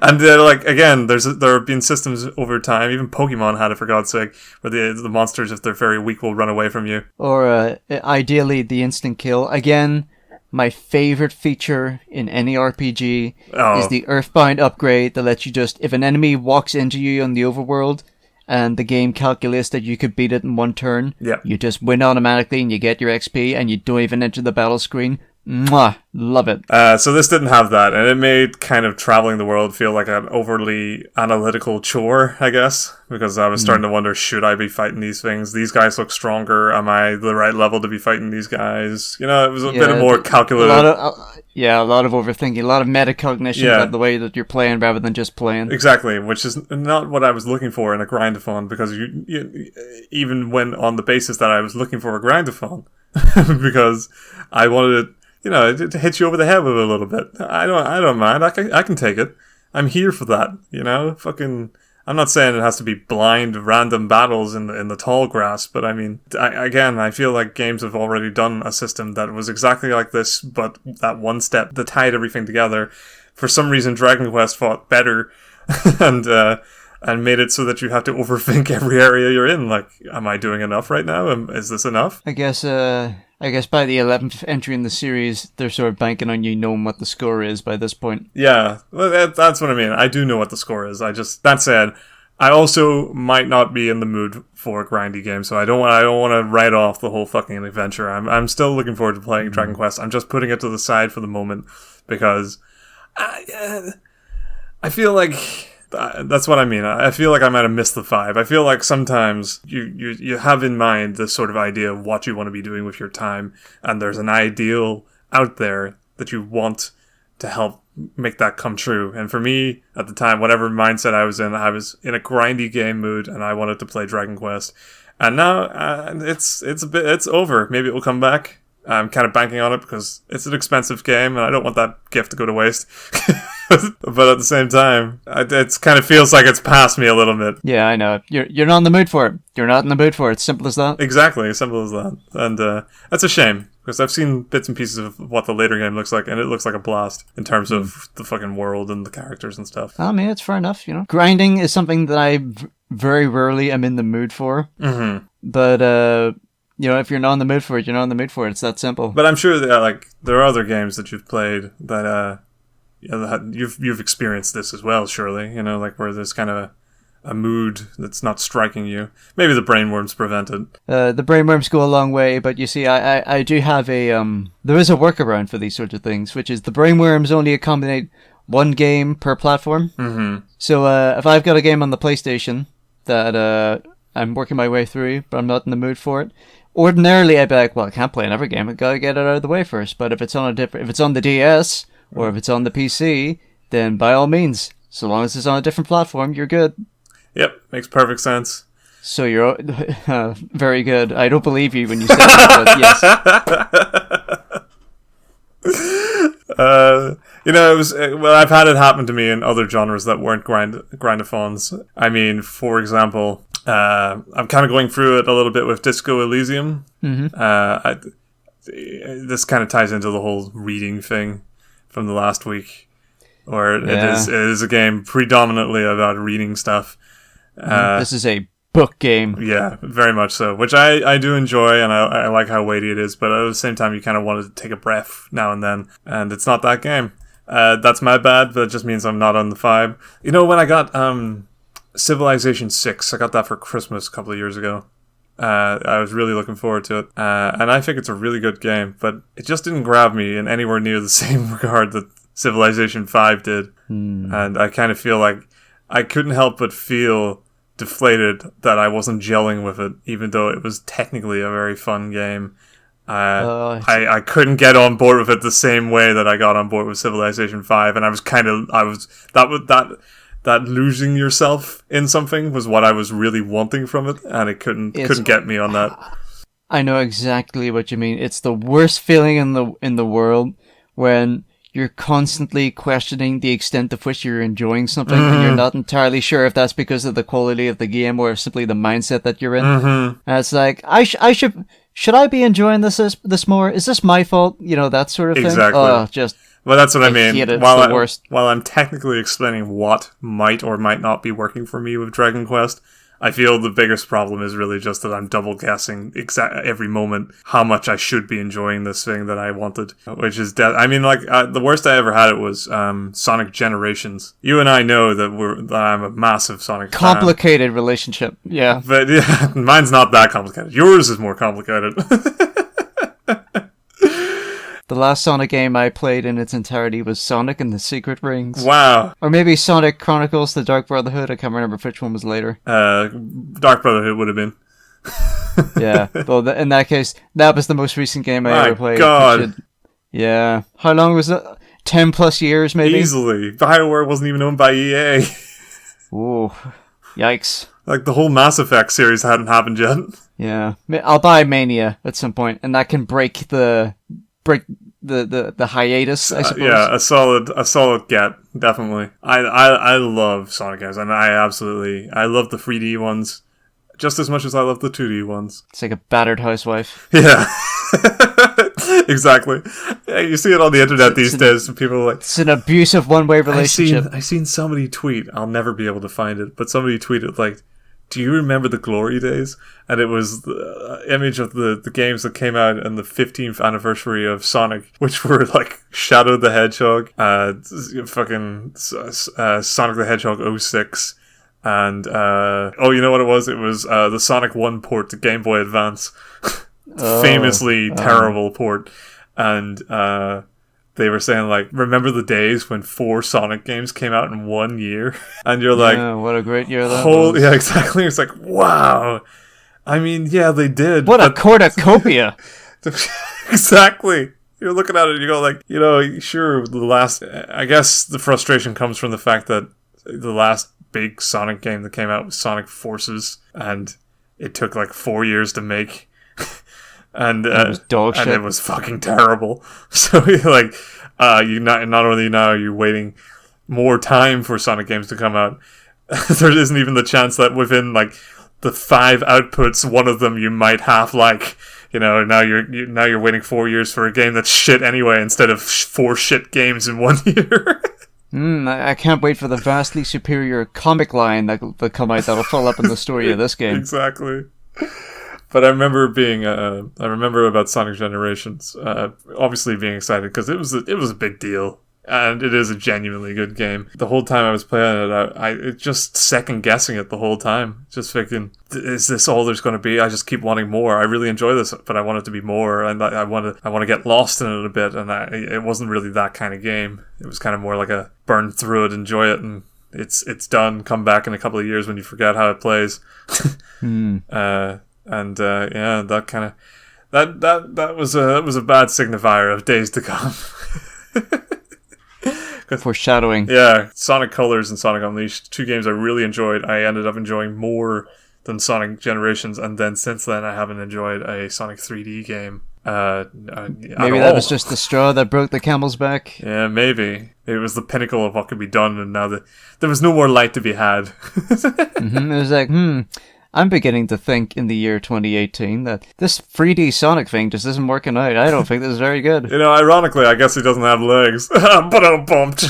And again, there have been systems over time, even Pokemon had it, for God's sake, where the monsters, if they're very weak, will run away from you. Or ideally the instant kill. Again, my favorite feature in any RPG is the Earthbound upgrade that lets you just, if an enemy walks into you on the overworld and the game calculates that you could beat it in one turn, you just win automatically and you get your XP and you don't even enter the battle screen. Mwah! Love it. So this didn't have that, and it made kind of traveling the world feel like an overly analytical chore, I guess, because I was starting to wonder, should I be fighting these things? These guys look stronger. Am I the right level to be fighting these guys? It was a bit more calculative. A lot of overthinking, a lot of metacognition about the way that you're playing rather than just playing. Exactly, which is not what I was looking for in a grindathon, because you even when on the basis that I was looking for a grindathon, because I wanted it, to hit you over the head with it a little bit. I don't mind. I can take it. I'm here for that. I'm not saying it has to be blind, random battles in the tall grass, but I mean, I feel like games have already done a system that was exactly like this, but that one step that tied everything together. For some reason, Dragon Quest fought better, and made it so that you have to overthink every area you're in. Like, am I doing enough right now? Is this enough? I guess by the 11th entry in the series, they're sort of banking on you knowing what the score is by this point. Yeah, well, that's what I mean. I do know what the score is. That said, I also might not be in the mood for a grindy game, so I don't want to write off the whole fucking adventure. I'm still looking forward to playing Dragon Quest. I'm just putting it to the side for the moment because I feel like that's what I mean. I feel like I might have missed the vibe. I feel like sometimes you have in mind this sort of idea of what you want to be doing with your time, and there's an ideal out there that you want to help make that come true. And for me, at the time, whatever mindset I was in a grindy game mood, and I wanted to play Dragon Quest. And now it's over. Maybe it will come back. I'm kind of banking on it because it's an expensive game, and I don't want that gift to go to waste. But at the same time, it kind of feels like it's past me a little bit. Yeah, I know. You're not in the mood for it. You're not in the mood for it. Simple as that. Exactly, simple as that. And that's a shame, because I've seen bits and pieces of what the later game looks like, and it looks like a blast in terms of the fucking world and the characters and stuff. I mean, it's fair enough, Grinding is something that I very rarely am in the mood for. Mm-hmm. But, if you're not in the mood for it, you're not in the mood for it. It's that simple. But I'm sure that, there are other games that you've played that, you've experienced this as well, surely, where there's kind of a mood that's not striking you. Maybe the brainworms prevent it. The brainworms go a long way, but you see, I do have there is a workaround for these sorts of things, which is the brainworms only accommodate one game per platform. Mm-hmm. So if I've got a game on the PlayStation that I'm working my way through, but I'm not in the mood for it, ordinarily I'd be like, well, I can't play in every game. I gotta get it out of the way first. But if it's on the DS or if it's on the PC, then by all means, so long as it's on a different platform, you're good. Yep, makes perfect sense. So you're very good. I don't believe you when you say that, but yes. It was I've had it happen to me in other genres that weren't grindathons. I mean, for example, I'm kind of going through it a little bit with Disco Elysium. Mm-hmm. This kind of ties into the whole reading thing from the last week, where it is a game predominantly about reading stuff. This is a book game. Yeah, very much so, which I do enjoy, and I like how weighty it is, but at the same time you kind of want to take a breath now and then, and it's not that game. That's my bad, but it just means I'm not on the vibe. When I got Civilization 6, I got that for Christmas a couple of years ago. I was really looking forward to it, and I think it's a really good game, but it just didn't grab me in anywhere near the same regard that Civilization 5 did. And I kind of feel like I couldn't help but feel deflated that I wasn't gelling with it, even though it was technically a very fun game. I couldn't get on board with it the same way that I got on board with Civilization 5, and that losing yourself in something was what I was really wanting from it, and it couldn't get me on that. I know exactly what you mean. It's the worst feeling in the world when you're constantly questioning the extent of which you're enjoying something, and you're not entirely sure if that's because of the quality of the game or simply the mindset that you're in. And it's like, should I be enjoying this more? Is this my fault? You know, that sort of thing. Exactly. Well, that's what I mean. Hate it. While I'm technically explaining what might or might not be working for me with Dragon Quest, I feel the biggest problem is really just that I'm double guessing every moment how much I should be enjoying this thing that I wanted, which is the worst I ever had it was Sonic Generations. You and I know that I'm a massive Sonic complicated fan. Relationship, yeah. But yeah, mine's not that complicated. Yours is more complicated. The last Sonic game I played in its entirety was Sonic and the Secret Rings. Wow. Or maybe Sonic Chronicles, The Dark Brotherhood. I can't remember which one was later. Dark Brotherhood would have been. Yeah. Well, in that case, that was the most recent game I ever played. God. Yeah. How long was it? 10 plus years, maybe? Easily. BioWare wasn't even owned by EA. Ooh. Yikes. Like, the whole Mass Effect series hadn't happened yet. Yeah. I'll buy Mania at some point, and that can break the hiatus, I suppose. Yeah, a solid get, definitely. I love Sonic games, and I love the 3D ones just as much as I love the 2D ones. It's like a battered housewife. Yeah. Exactly. Yeah, you see it on the internet these days, and people are like... It's an abusive one-way relationship. I seen somebody tweet, I'll never be able to find it, but somebody tweeted like, do you remember the glory days? And it was the image of the games that came out on the 15th anniversary of Sonic, which were like Shadow the Hedgehog, Sonic the Hedgehog 06, and you know what it was? It was the Sonic 1 port to Game Boy Advance. Famously terrible port. And they were saying, like, remember the days when 4 Sonic games came out in 1 year? And you're like... Yeah, what a great year that was. Yeah, exactly. It's like, wow. I mean, yeah, they did. What a cornucopia. Exactly. You're looking at it and you go, like, you know, sure, I guess the frustration comes from the fact that the last big Sonic game that came out was Sonic Forces, and it took, like, 4 years to make... And it was dog shit. And it was fucking terrible. So like, you not only now are you waiting more time for Sonic games to come out, there isn't even the chance that within like the 5 outputs, one of them you might half like. You know, now you're waiting 4 years for a game that's shit anyway, instead of 4 shit games in 1 year. I can't wait for the vastly superior comic line that'll come out that'll follow up in the story of this game. Exactly. But I remember about Sonic Generations, obviously being excited because it was a big deal, and it is a genuinely good game. The whole time I was playing it, I just second guessing it the whole time, just thinking, is this all there's going to be? I just keep wanting more. I really enjoy this, but I want it to be more, and I want to get lost in it a bit. And it wasn't really that kind of game. It was kind of more like a burn through it, enjoy it, and it's done. Come back in a couple of years when you forget how it plays. And that kind of that was a bad signifier of days to come. Foreshadowing. Yeah, Sonic Colors and Sonic Unleashed, 2 games I really enjoyed. I ended up enjoying more than Sonic Generations, and then since then I haven't enjoyed a Sonic 3D game. Maybe that was just the straw that broke the camel's back. Yeah, maybe it was the pinnacle of what could be done, and now there was no more light to be had. It was like, I'm beginning to think in the year 2018 that this 3D Sonic thing just isn't working out. I don't think this is very good. You know, ironically, I guess he doesn't have legs. But I'm bumped.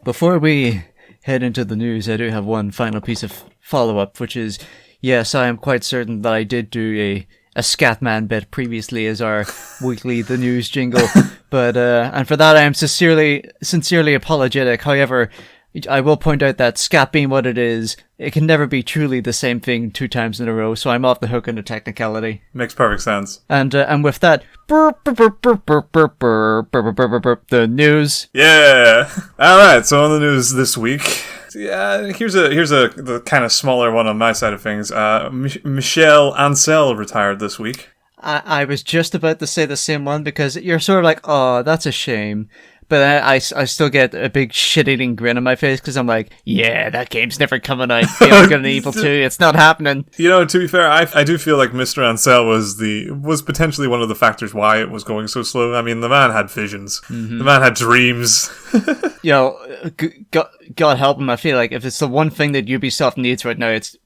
Before we head into the news, I do have one final piece of follow-up, which is, yes, I am quite certain that I did do a Scatman bit previously as our weekly The News jingle, but and for that I am sincerely apologetic. However, I will point out that scat being what it is, it can never be truly the same thing 2 times in a row, so I'm off the hook on the technicality. Makes perfect sense. And with that, the news. Yeah. All right. So on the news this week. Yeah, here's the kind of smaller one on my side of things. Michel Ancel retired this week. I was just about to say the same one because you're sort of like, oh, that's a shame. But I still get a big shit-eating grin on my face because I'm like, yeah, that game's never coming out. Beyond Good and Evil 2, it's not happening. You know, to be fair, I do feel like Mr. Ancel was potentially one of the factors why it was going so slow. I mean, the man had visions. Mm-hmm. The man had dreams. You know, God help him, I feel like if it's the one thing that Ubisoft needs right now, it's,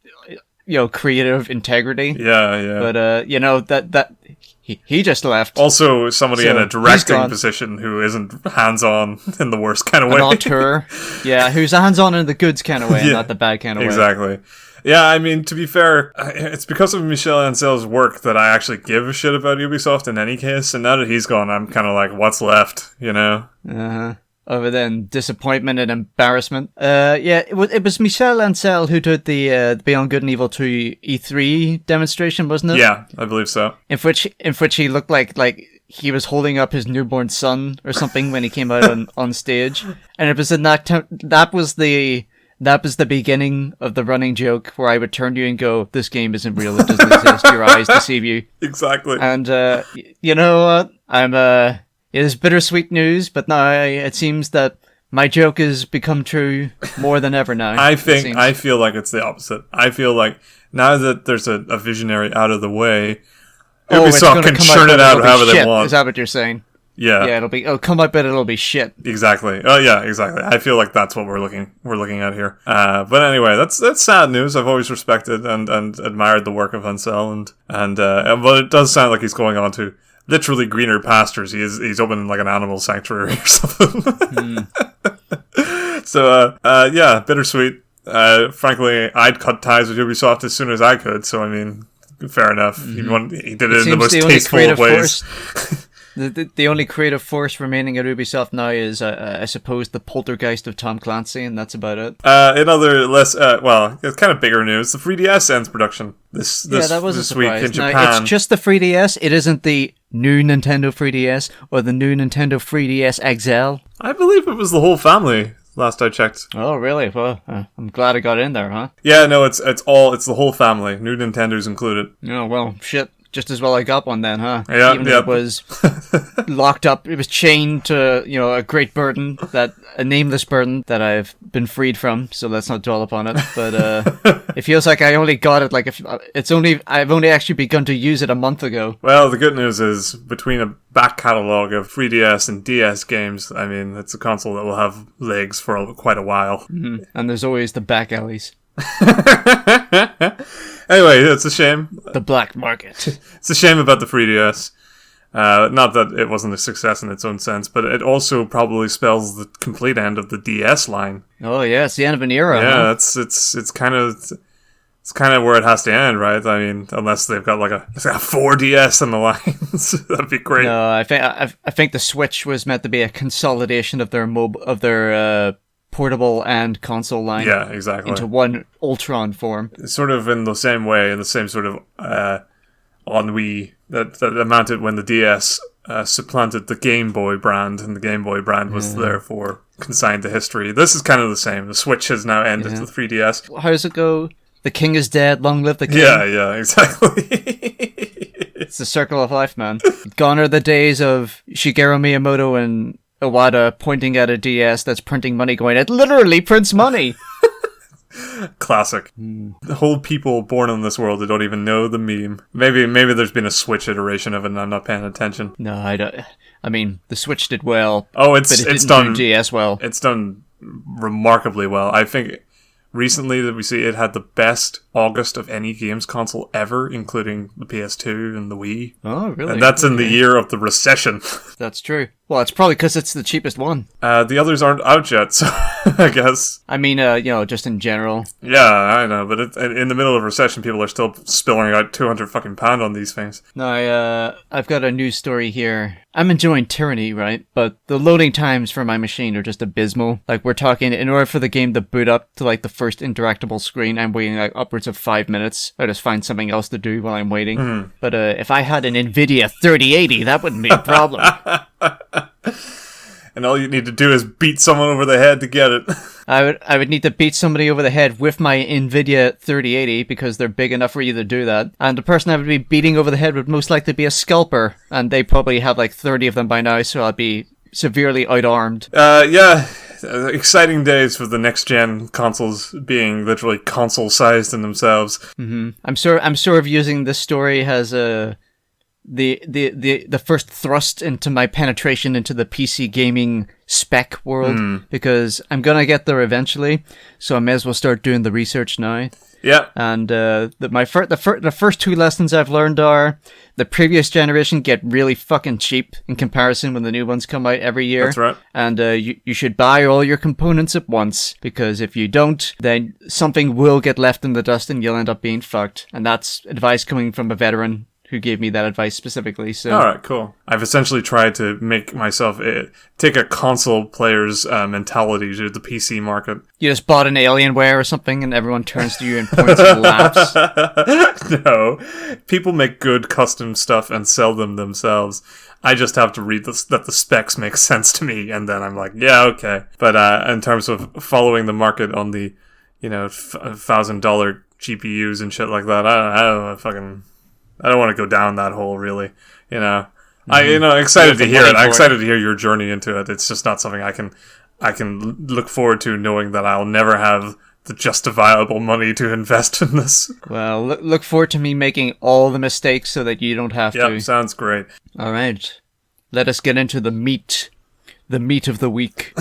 you know, creative integrity. Yeah. But, you know, that he just left. Also, somebody in a directing position who isn't hands-on in the worst kind of way. An auteur. Yeah, who's hands-on in the good kind of way, and not the bad kind of way. Exactly. Yeah, I mean, to be fair, it's because of Michel Ancel's work that I actually give a shit about Ubisoft in any case, and now that he's gone, I'm kind of like, what's left, you know? Uh-huh. Other than disappointment and embarrassment. Yeah, it was Michel Ancel who did the Beyond Good and Evil 2 E3 demonstration, wasn't it? Yeah, I believe so. In which he looked like he was holding up his newborn son or something when he came out on stage. And it was in that was the beginning of the running joke where I would turn to you and go, this game isn't real, it doesn't exist, your eyes deceive you. Exactly. And, you know what, it is bittersweet news, but now it seems that my joke has become true more than ever now. I feel like it's the opposite. I feel like now that there's a visionary out of the way, Ubisoft can churn it out however they want. Is that what you're saying? Yeah. Yeah, it'll come out, but it'll be shit. Exactly. Oh yeah, exactly. I feel like that's what we're looking at here. But anyway, that's sad news. I've always respected and admired the work of Ancel but it does sound like he's going on to literally greener pastures. He's opening like an animal sanctuary or something. So yeah, bittersweet. Frankly, I'd cut ties with Ubisoft as soon as I could. So I mean, fair enough. Mm-hmm. He did it in the most tasteful of ways. The only creative force remaining at Ubisoft now is, I suppose, the poltergeist of Tom Clancy, and that's about it. In other less, it's kind of bigger news. The 3DS ends production this week in Japan. Now, it's just the 3DS. It isn't the new Nintendo 3DS or the new Nintendo 3DS XL. I believe it was the whole family. Last I checked. Oh, really? Well, I'm glad I got in there, huh? Yeah, no, it's the whole family, new Nintendos included. Oh well, shit. Just as well I got one then, huh? Yeah, Even if it was locked up, it was chained to, you know, a great burden, a nameless burden that I've been freed from, so let's not dwell upon it. But it feels like I only got it, like, I've only actually begun to use it a month ago. Well, the good news is, between a back catalogue of 3DS and DS games, I mean, it's a console that will have legs for quite a while. Mm-hmm. And there's always the back alleys. Anyway, it's a shame. The black market. It's a shame about the 3DS. Not that it wasn't a success in its own sense, but it also probably spells the complete end of the DS line. Oh yeah, it's the end of an era. Yeah, huh? it's kind of where it has to end, right? I mean, unless they've got like a 4DS in the lines, that'd be great. No, I think the Switch was meant to be a consolidation of their portable and console line. Yeah, exactly. Into one Ultron form. Sort of in the same way, in the same sort of ennui that amounted when the DS supplanted the Game Boy brand, and the Game Boy brand was therefore consigned to history. This is kind of the same. The Switch has now ended the 3DS. How does it go? The king is dead, long live the king. Yeah, exactly. It's the circle of life, man. Gone are the days of Shigeru Miyamoto and Iwata pointing at a DS that's printing money going, it literally prints money! Classic. The whole people born in this world that don't even know the meme. Maybe there's been a Switch iteration of it and I'm not paying attention. No, I don't. I mean, the Switch did well. Oh, it's done. Do DS well. It's done remarkably well. I think recently that we see it had the best August of any games console ever, including the PS2 and the Wii. Oh, really? And that's in the year of the recession. That's true. Well, it's probably because it's the cheapest one. The others aren't out yet, so I guess. I mean, just in general. Yeah, I know, but in the middle of recession, people are still spilling out 200 fucking pound on these things. No, I've got a news story here. I'm enjoying Tyranny, right? But the loading times for my machine are just abysmal. Like, we're talking, in order for the game to boot up to, like, the first interactable screen, I'm waiting, like, upwards of 5 minutes. I just find something else to do while I'm waiting. Mm. But if I had an NVidia 3080, that wouldn't be a problem. And all you need to do is beat someone over the head to get it. I would need to beat somebody over the head with my NVIDIA 3080 because they're big enough for you to do that. And the person I would be beating over the head would most likely be a scalper. And they probably have like 30 of them by now, so I'd be severely outarmed. Yeah, exciting days for the next gen consoles being literally console sized in themselves. Mm-hmm. I'm sort of using this story as the first thrust into my penetration into the PC gaming spec world, because I'm gonna get there eventually, so I may as well start doing the research now. Yeah, and the first two lessons I've learned are the previous generation get really fucking cheap in comparison when the new ones come out every year. That's right. And you should buy all your components at once, because if you don't, then something will get left in the dust and you'll end up being fucked. And that's advice coming from a veteran who gave me that advice specifically. So, all right, cool. I've essentially tried to make myself take a console player's mentality to the PC market. You just bought an Alienware or something, and everyone turns to you and points and laughs. No, people make good custom stuff and sell them themselves. I just have to read that the specs make sense to me, and then I'm like, yeah, okay. But in terms of following the market on the, $1,000 GPUs and shit like that, I don't want to go down that hole, really. Excited to hear it. I'm excited to hear your journey into it. It's just not something I can look forward to, knowing that I'll never have the justifiable money to invest in this. Well, look forward to me making all the mistakes so that you don't have to. Yep, sounds great. All right. Let us get into the meat of the week.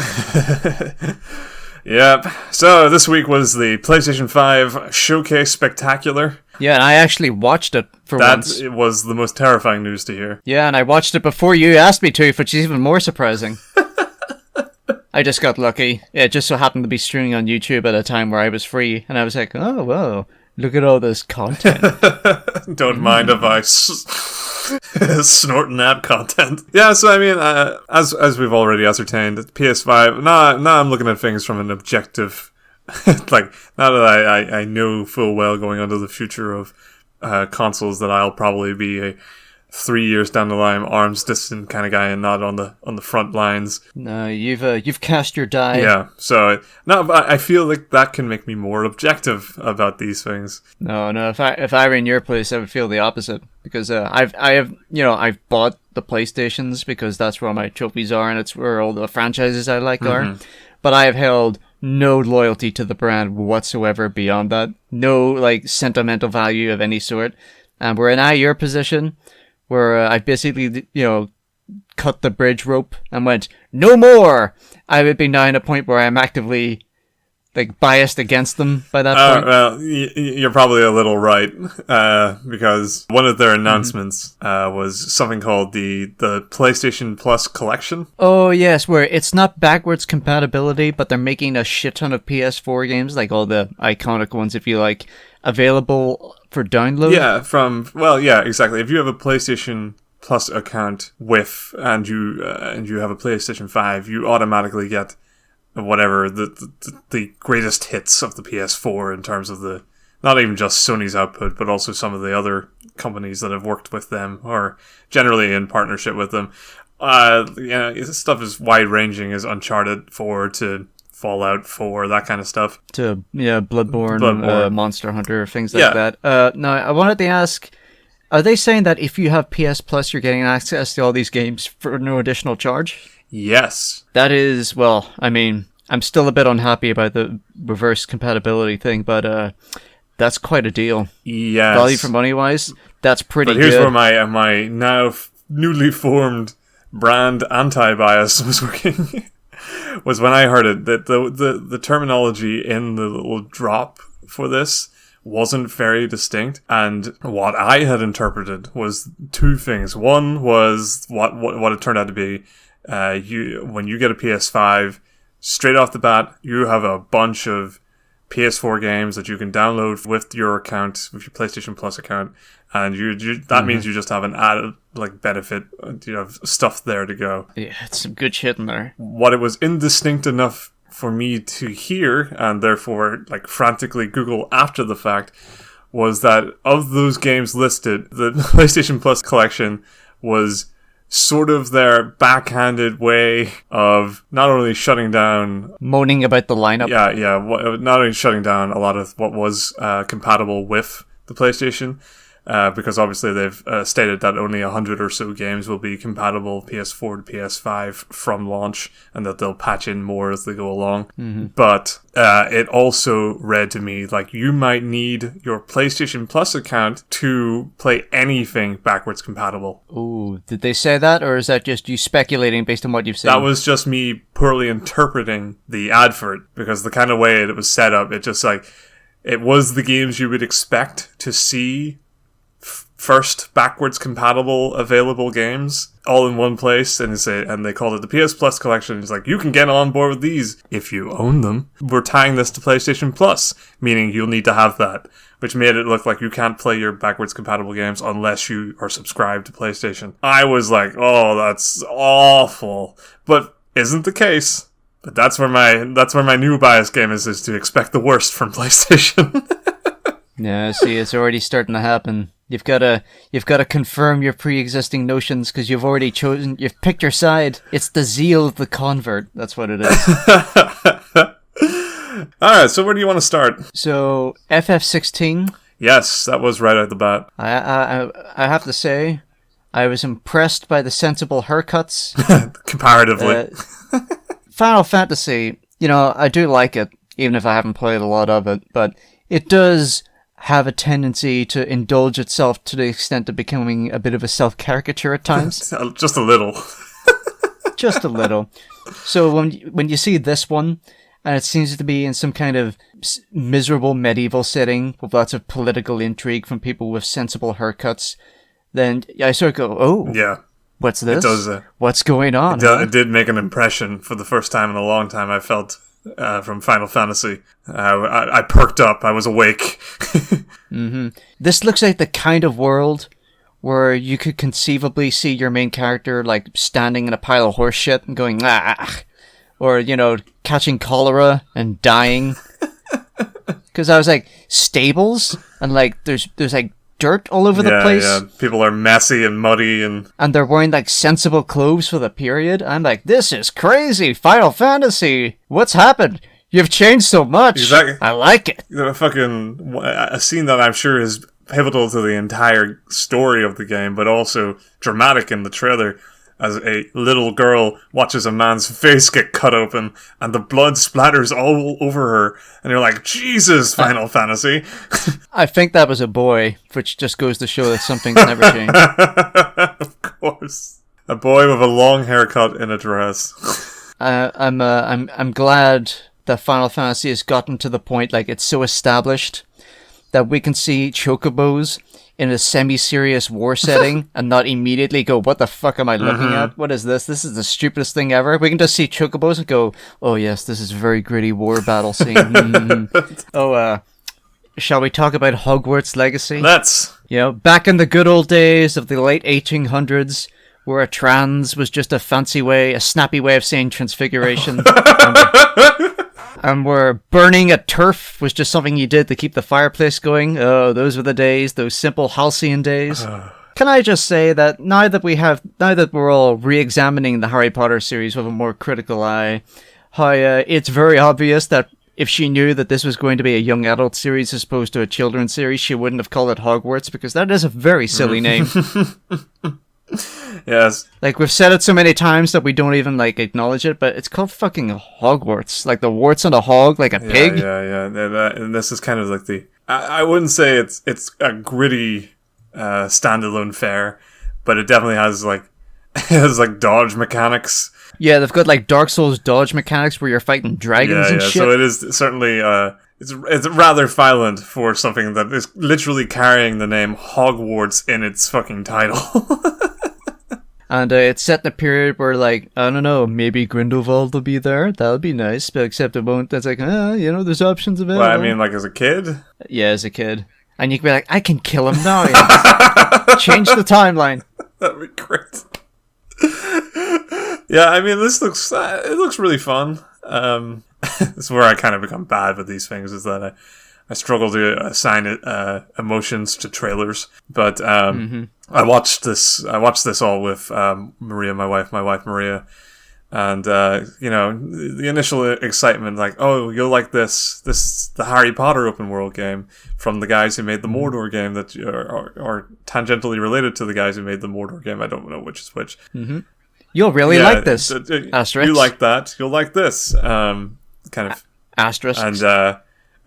Yep. So this week was the PlayStation 5 Showcase Spectacular. Yeah, and I actually watched it for once. That was the most terrifying news to hear. Yeah, and I watched it before you asked me to, which is even more surprising. I just got lucky. It just so happened to be streaming on YouTube at a time where I was free, and I was like, oh, whoa, look at all this content. Don't mind if I snorting that content. Yeah, so I mean, as we've already ascertained, PS5, now I'm looking at things from an objective, like, now that I know full well going into the future of consoles that I'll probably be a 3 years down the line, arms distant kind of guy, and not on the front lines. No, you've cast your die. Yeah, so I feel like that can make me more objective about these things. No. If I were in your place, I would feel the opposite, because I've bought the PlayStations because that's where all my trophies are, and it's where all the franchises I like are. But I have held no loyalty to the brand whatsoever beyond that. No sentimental value of any sort. And we're in your position, where I basically, cut the bridge rope and went, no more! I would be now in a point where I'm actively, biased against them by that point. Well, you're probably a little right, because one of their announcements was something called the PlayStation Plus Collection. Oh, yes, where it's not backwards compatibility, but they're making a shit ton of PS4 games, all the iconic ones, if you like, available for download. Yeah, exactly. If you have a PlayStation Plus account and you have a PlayStation 5, you automatically get whatever the greatest hits of the PS4 in terms of the, not even just Sony's output, but also some of the other companies that have worked with them or generally in partnership with them. This stuff is wide ranging, as Uncharted 4 to Fallout 4, that kind of stuff. To Bloodborne. Monster Hunter, things like that. Now, I wanted to ask, are they saying that if you have PS Plus, you're getting access to all these games for no additional charge? Yes. That is, well, I mean, I'm still a bit unhappy about the reverse compatibility thing, but that's quite a deal. Yes. Value for money wise, that's pretty good. But here's where my now newly formed brand anti-bias was working. Was when I heard it, that the terminology in the little drop for this wasn't very distinct, and what I had interpreted was two things. One was what it turned out to be. When you get a PS5, straight off the bat, you have a bunch of PS4 games that you can download with your account, with your PlayStation Plus account, and that means you just have an added benefit. You have stuff there to go. Yeah, it's some good shit in there. What it was indistinct enough for me to hear, and therefore frantically Google after the fact, was that of those games listed, the PlayStation Plus collection was sort of their backhanded way of not only shutting down... moaning about the lineup. Yeah. Not only shutting down a lot of what was compatible with the PlayStation, because obviously they've stated that only 100 or so games will be compatible PS4 to PS5 from launch, and that they'll patch in more as they go along. But it also read to me like you might need your PlayStation Plus account to play anything backwards compatible. Ooh, did they say that, or is that just you speculating based on what you've seen? That was just me poorly interpreting the advert, because the kind of way it was set up, it just like, it was the games you would expect to see first backwards compatible available games all in one place, and they called it the PS Plus collection. It's like, you can get on board with these if you own them. We're tying this to PlayStation Plus, meaning you'll need to have that, which made it look like you can't play your backwards compatible games unless you are subscribed to PlayStation. I was like, oh, that's awful, but isn't the case. But that's where my new bias game is to expect the worst from PlayStation. Yeah, see, it's already starting to happen. You've got to confirm your pre-existing notions, because you've picked your side. It's the Zeal of the convert. That's what it is. Alright, so where do you want to start? So, FF16. Yes, that was right out the bat. I have to say, I was impressed by the sensible haircuts. Comparatively. Final Fantasy, I do like it, even if I haven't played a lot of it, but it does have a tendency to indulge itself to the extent of becoming a bit of a self-caricature at times. Just a little. Just a little. So when you see this one, and it seems to be in some kind of miserable medieval setting with lots of political intrigue from people with sensible haircuts, then I sort of go, oh, yeah. What's this? It does, what's going on? It did make an impression for the first time in a long time, I felt, from Final Fantasy. I perked up. I was awake. This looks like the kind of world where you could conceivably see your main character like standing in a pile of horse shit and going, ah, or, catching cholera and dying. Because I was like, stables? And like, there's like dirt all over the place. Yeah, people are messy and muddy and they're wearing like sensible clothes for the period. I'm like, this is crazy. Final Fantasy. What's happened? You've changed so much. Exactly. I like it. A scene that I'm sure is pivotal to the entire story of the game, but also dramatic in the trailer, as a little girl watches a man's face get cut open and the blood splatters all over her, and you're like, Jesus, Final Fantasy. I think that was a boy, which just goes to show that something's never changed. Of course. A boy with a long haircut in a dress. I'm glad that Final Fantasy has gotten to the point, like, it's so established that we can see chocobos in a semi-serious war setting and not immediately go, what the fuck am I looking at? What is this? This is the stupidest thing ever. We can just see chocobos and go, oh yes, this is a very gritty war battle scene. Shall we talk about Hogwarts Legacy? Let's. Back in the good old days of the late 1800s, where a trans was just a snappy way of saying transfiguration. And where burning a TERF was just something you did to keep the fireplace going. Oh, those were the days, those simple halcyon days. Can I just say that now that we're all re-examining the Harry Potter series with a more critical eye, it's very obvious that if she knew that this was going to be a young adult series as opposed to a children's series, she wouldn't have called it Hogwarts, because that is a very silly name. Yes. Like, we've said it so many times that we don't even, like, acknowledge it, but it's called fucking Hogwarts. Like, the warts on a hog, like a pig. Yeah. And this is kind of like I wouldn't say it's a gritty standalone fare, but it definitely has, like, dodge mechanics. Yeah, they've got, like, Dark Souls dodge mechanics where you're fighting dragons and shit. So it is certainly, it's rather violent for something that is literally carrying the name Hogwarts in its fucking title. And it's set in a period where, like, I don't know, maybe Grindelwald will be there. That'll be nice, but except it won't. That's like, there's options available. Well, I mean, like, as a kid? Yeah, as a kid. And you can be like, I can kill him now. Change the timeline. That'd be great. Yeah, I mean, it looks really fun. This is where I kind of become bad with these things, is that I struggle to assign emotions to trailers. But I watched this all with Maria, my wife Maria, And, the initial excitement, like, oh, you'll like this. This is the Harry Potter open world game from the guys who made the Mordor game that are tangentially related to the guys who made the Mordor game. I don't know which is which. Mm-hmm. You'll really like this. Asterisk. You like that. You'll like this. Kind of. Asterisk. And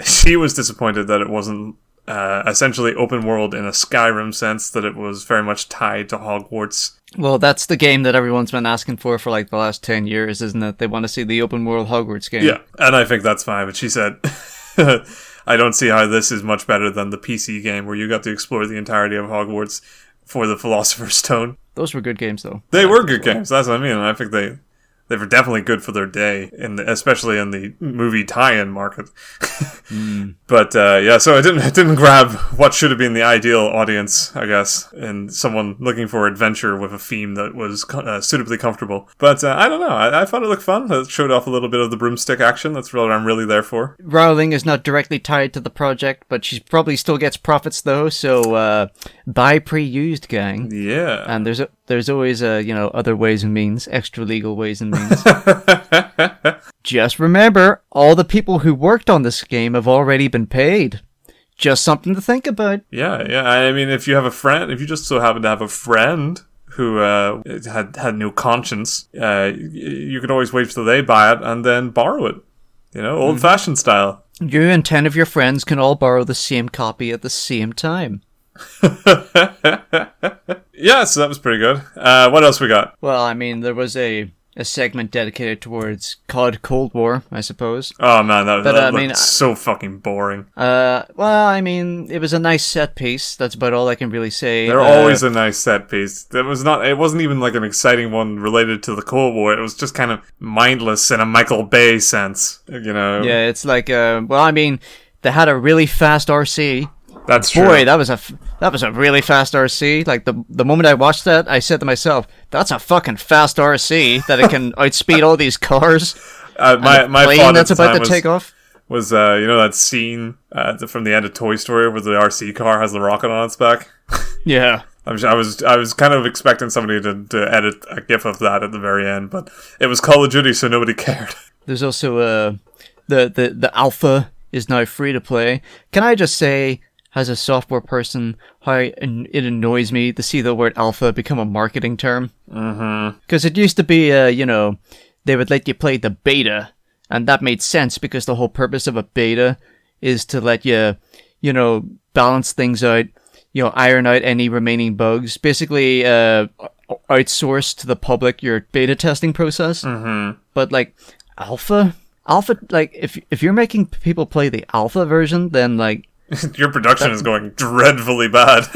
she was disappointed that it wasn't essentially open world in a Skyrim sense, that it was very much tied to Hogwarts. Well, that's the game that everyone's been asking for like the last 10 years, isn't it? They want to see the open world Hogwarts game. Yeah, and I think that's fine. But she said, I don't see how this is much better than the PC game where you got to explore the entirety of Hogwarts for the Philosopher's Stone. Those were good games, though. They were good games. That's what I mean. And I think they were definitely good for their day, especially in the movie tie-in market. But so it didn't grab what should have been the ideal audience, I guess, and someone looking for adventure with a theme that was suitably comfortable. But I don't know. I thought it looked fun. It showed off a little bit of the broomstick action. That's what I'm really there for. Rowling is not directly tied to the project, but she probably still gets profits though. So buy pre-used, gang. Yeah. And there's always other ways and means, extra legal ways and means. Just remember, all the people who worked on this game have already been paid. Just something to think about. Yeah. I mean, if you have a friend, if you just so happen to have a friend who had no conscience, you could always wait till they buy it and then borrow it. Old-fashioned style. You and 10 of your friends can all borrow the same copy at the same time. Yeah, so that was pretty good. What else we got? Well, I mean, there was a segment dedicated towards COD Cold War, I suppose. Oh man, that looked so fucking boring. Well, I mean, it was a nice set piece. That's about all I can really say. They're always a nice set piece. It wasn't even like an exciting one related to the Cold War. It was just kind of mindless in a Michael Bay sense, Yeah, it's like, they had a really fast RC. That's true. Boy, that was a really fast RC. Like the moment I watched that, I said to myself, "That's a fucking fast RC that it can outspeed all these cars." My plane that's about to take off was that scene from the end of Toy Story where the RC car has the rocket on its back. Yeah, I was kind of expecting somebody to edit a GIF of that at the very end, but it was Call of Duty, so nobody cared. There's also the alpha is now free to play. Can I just say, as a software person, how it annoys me to see the word alpha become a marketing term. Because it used to be, they would let you play the beta, and that made sense because the whole purpose of a beta is to let you, balance things out, iron out any remaining bugs, basically outsource to the public your beta testing process. But like alpha, like if you're making people play the alpha version, then like your production is going dreadfully bad.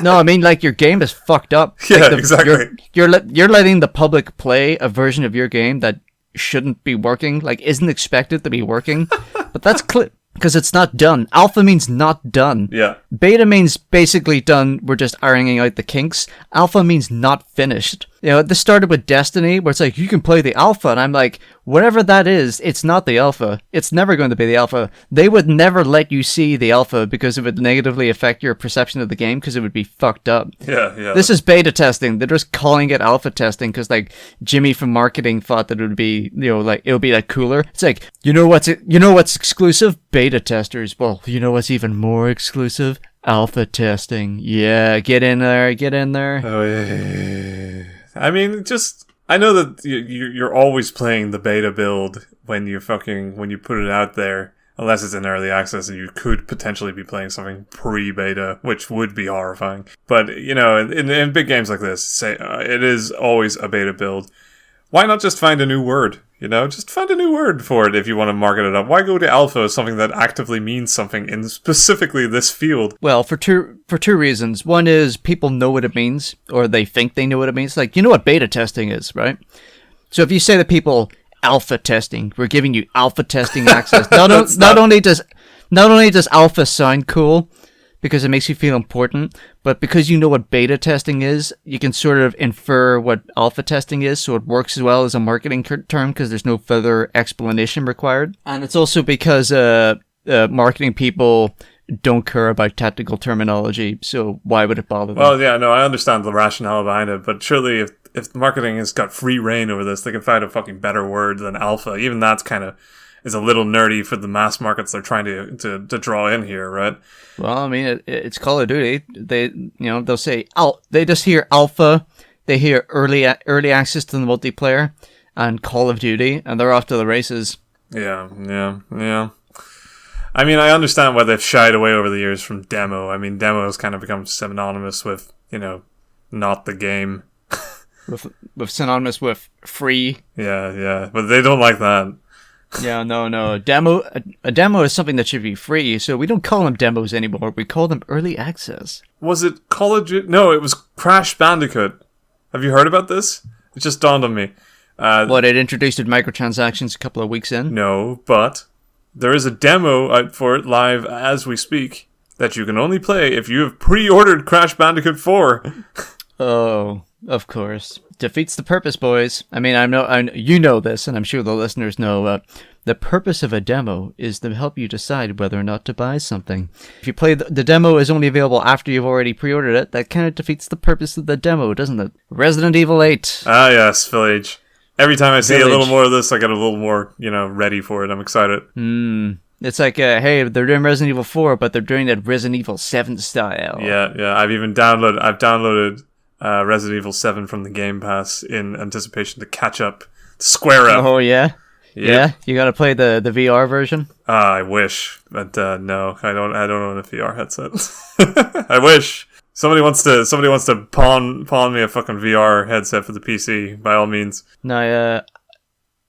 No, I mean, like, your game is fucked up. Yeah, like exactly. You're letting the public play a version of your game that shouldn't be working, like, isn't expected to be working. But that's because it's not done. Alpha means not done. Yeah. Beta means basically done. We're just ironing out the kinks. Alpha means not finished. This started with Destiny, where it's like, you can play the alpha, and I'm like, whatever that is, it's not the alpha. It's never going to be the alpha. They would never let you see the alpha because it would negatively affect your perception of the game because it would be fucked up. Yeah. This is beta testing. They're just calling it alpha testing because, like, Jimmy from marketing thought that it would be, it would be like cooler. It's like, what's exclusive? Beta testers. Well, you know what's even more exclusive? Alpha testing. Yeah, get in there. Oh yeah. I mean, I know that you're always playing the beta build when you put it out there, unless it's in early access and you could potentially be playing something pre-beta, which would be horrifying. But, in big games like this, it is always a beta build. Why not just find a new word? Just find a new word for it if you want to market it up. Why go to alpha, something that actively means something in specifically this field? Well, for two reasons. One is people know what it means, or they think they know what it means. Like, you know what beta testing is, right? So if you say to people, alpha testing, we're giving you alpha testing access. Not only does alpha sound cool, because it makes you feel important, but because you know what beta testing is, you can sort of infer what alpha testing is, so it works as well as a marketing term because there's no further explanation required. And it's also because marketing people don't care about technical terminology, so why would it bother them? Well, yeah, no, I understand the rationale behind it, but surely if marketing has got free reign over this, they can find a fucking better word than alpha. Even that's kind of is a little nerdy for the mass markets they're trying to draw in here, right? Well, I mean, it's Call of Duty. They'll say they just hear alpha, they hear early access to the multiplayer, and Call of Duty, and they're off to the races. Yeah. I mean, I understand why they've shied away over the years from demo. I mean, demo has kind of become synonymous with, not the game. with synonymous with free. Yeah, but they don't like that. Yeah, no. A demo is something that should be free, so we don't call them demos anymore. We call them early access. Was it Call of Duty? No, it was Crash Bandicoot. Have you heard about this? It just dawned on me. It introduced microtransactions a couple of weeks in? No, but there is a demo out for it live as we speak that you can only play if you have pre-ordered Crash Bandicoot 4. Oh, of course. Defeats the purpose, boys. I mean, you know this, and I'm sure the listeners know. The purpose of a demo is to help you decide whether or not to buy something. If you play the demo is only available after you've already pre-ordered it, that kind of defeats the purpose of the demo, doesn't it? Resident Evil 8. Ah, yes, Village. Every time I see a little more of this, I get a little more, ready for it. I'm excited. It's like, hey, they're doing Resident Evil 4, but they're doing it Resident Evil 7 style. Yeah. I've downloaded Resident Evil 7 from the Game Pass in anticipation to catch up, square up. Oh, yeah? Yep. Yeah? You gotta play the VR version? I wish, but no, I don't own a VR headset. I wish. Somebody wants to pawn me a fucking VR headset for the PC, by all means. No,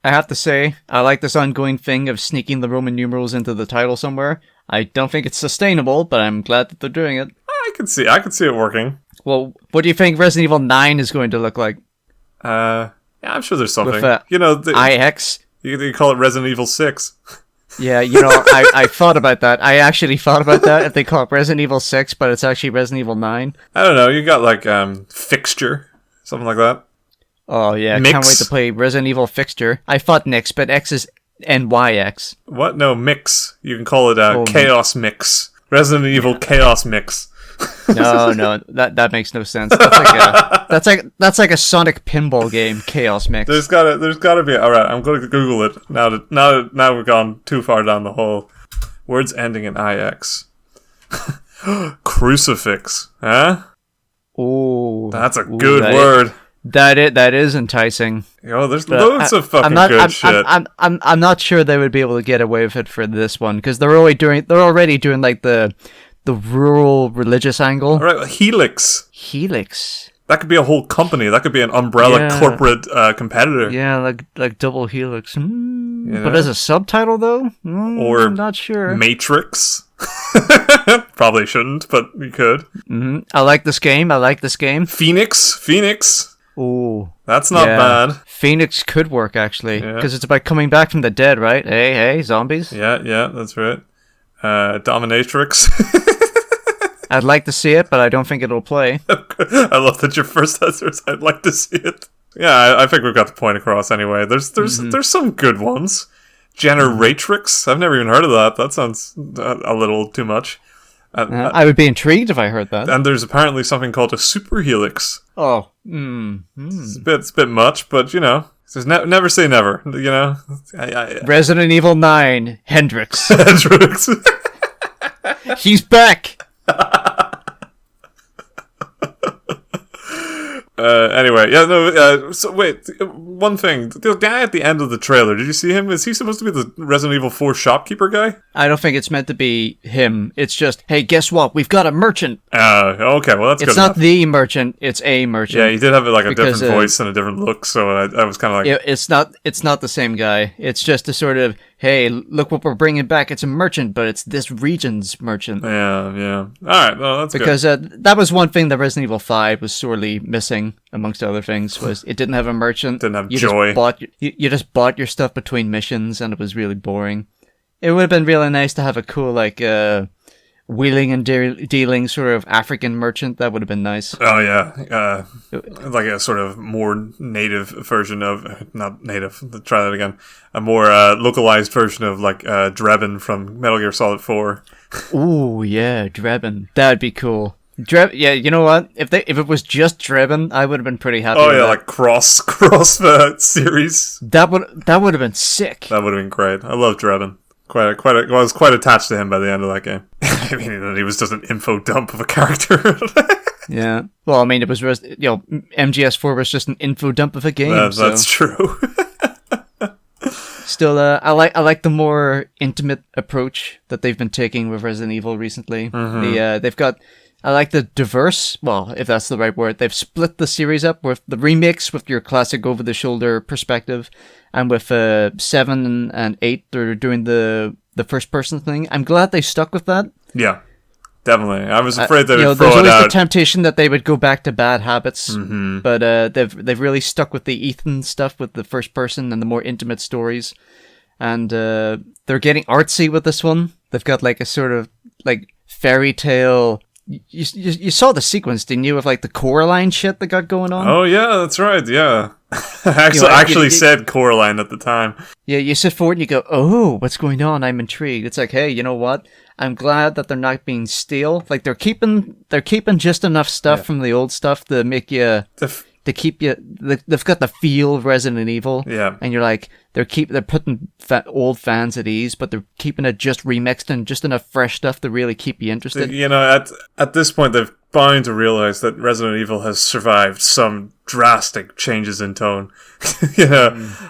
I have to say, I like this ongoing thing of sneaking the Roman numerals into the title somewhere. I don't think it's sustainable, but I'm glad that they're doing it. I can see it working. Well, what do you think Resident Evil 9 is going to look like? Yeah, I'm sure there's something. With, IX? You can call it Resident Evil 6. Yeah, I thought about that. I actually thought about that if they call it Resident Evil 6, but it's actually Resident Evil 9. I don't know, you got like Fixture, something like that. Oh yeah, Mix. Can't wait to play Resident Evil Fixture. I thought Nix, but X is NYX. What? No, Mix. You can call it Chaos Mix. Resident Evil Chaos Mix. No, that makes no sense. That's like a Sonic pinball game, Chaos Mix. There's gotta be. All right, I'm going to Google it now we've gone too far down the hole. Words ending in IX. Crucifix, huh? Ooh, that's a good word. That is enticing. There's loads of fucking good shit. I'm not sure they would be able to get away with it for this one because they're already doing like the rural religious angle. All right, Helix. That could be a whole company. That could be an umbrella corporate competitor. Yeah, like Double Helix. But as a subtitle though, or I'm not sure. Matrix. Probably shouldn't, but you could. Mm-hmm. I like this game. Phoenix. Ooh, that's not bad. Phoenix could work actually, because it's about coming back from the dead, right? Hey, zombies. Yeah, that's right. Dominatrix. I'd like to see it, but I don't think it'll play. I love that your first answer is I'd like to see it. Yeah, I think we've got the point across anyway. There's some good ones. Generatrix? I've never even heard of that. That sounds a little too much. I would be intrigued if I heard that. And there's apparently something called a super helix. Oh. It's a bit much, but says never say never, Resident Evil 9, Hendrix. He's back! Anyway, so wait, one thing. The guy at the end of the trailer, did you see him? Is he supposed to be the Resident Evil 4 shopkeeper guy? I don't think it's meant to be him. It's just, hey, guess what? We've got a merchant. Okay, well, that's good enough. It's not the merchant, it's a merchant. Yeah, he did have a different voice and a different look, so I was kind of like... It's not the same guy. It's just a sort of, hey, look what we're bringing back. It's a merchant, but it's this region's merchant. Yeah. Alright, well, that's because, good. Because that was one thing that Resident Evil 5 was sorely missing, amongst other things, was it didn't have a merchant. Didn't have joy. You just bought your stuff between missions, and it was really boring. It would have been really nice to have a cool, wheeling and dealing sort of African merchant. That would have been nice. Oh, yeah. Like a sort of more native version of... Not native, let's try that again. A more localized version of, Drebin from Metal Gear Solid 4. Ooh, yeah, Drebin. That'd be cool. Yeah, you know what? If it was just Drebin, I would have been pretty happy. Oh yeah, like cross the series. That would have been sick. That would have been great. I love Drebin. I was quite attached to him by the end of that game. I mean, he was just an info dump of a character. Yeah. Well, I mean, it was MGS4 was just an info dump of a game. That's true. Still, I like the more intimate approach that they've been taking with Resident Evil recently. Mm-hmm. I like the diverse, well, if that's the right word. They've split the series up with the remakes with your classic over-the-shoulder perspective, and with 7 and 8, they're doing the first-person thing. I'm glad they stuck with that. Yeah, definitely. I was afraid they would throw it out. There's always the temptation that they would go back to bad habits, but they've really stuck with the Ethan stuff with the first-person and the more intimate stories, and they're getting artsy with this one. They've got like a sort of like fairy tale. You saw the sequence, didn't you, of like the Coraline shit that got going on? Oh yeah, that's right. Yeah, I actually said Coraline at the time. Yeah, you sit forward and you go, "Oh, what's going on? I'm intrigued." It's like, hey, you know what? I'm glad that they're not being stale. Like they're keeping just enough stuff from the old stuff to make you to keep you. They've got the feel of Resident Evil. Yeah, and you're like, they're putting old fans at ease, but they're keeping it just remixed and just enough fresh stuff to really keep you interested. You know, at this point, they're bound to realize that Resident Evil has survived some drastic changes in tone.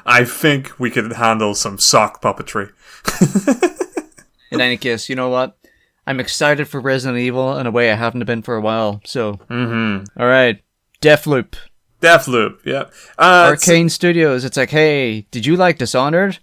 I think we could handle some sock puppetry. In any case, you know what? I'm excited for Resident Evil in a way I haven't been for a while. So, all right, DEATHLOOP. DEATHLOOP, yeah. Arcane Studios, it's like, hey, did you like Dishonored?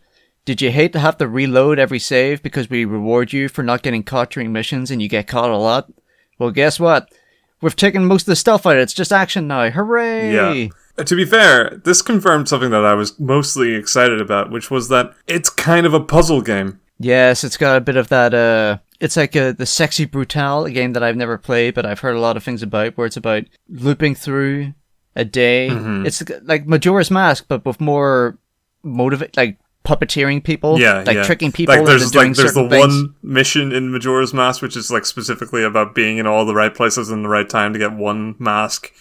Did you hate to have to reload every save because we reward you for not getting caught during missions and you get caught a lot? Well, guess what? We've taken most of the stuff out. It's just action now. Hooray! Yeah. To be fair, this confirmed something that I was mostly excited about, which was that it's kind of a puzzle game. Yes, it's got a bit of that, it's like the Sexy Brutale, a game that I've never played, but I've heard a lot of things about, where it's about looping through a day. It's like Majora's Mask, but with more like puppeteering people, tricking people into doing certain things. One mission in Majora's Mask which is like specifically about being in all the right places in the right time to get one mask.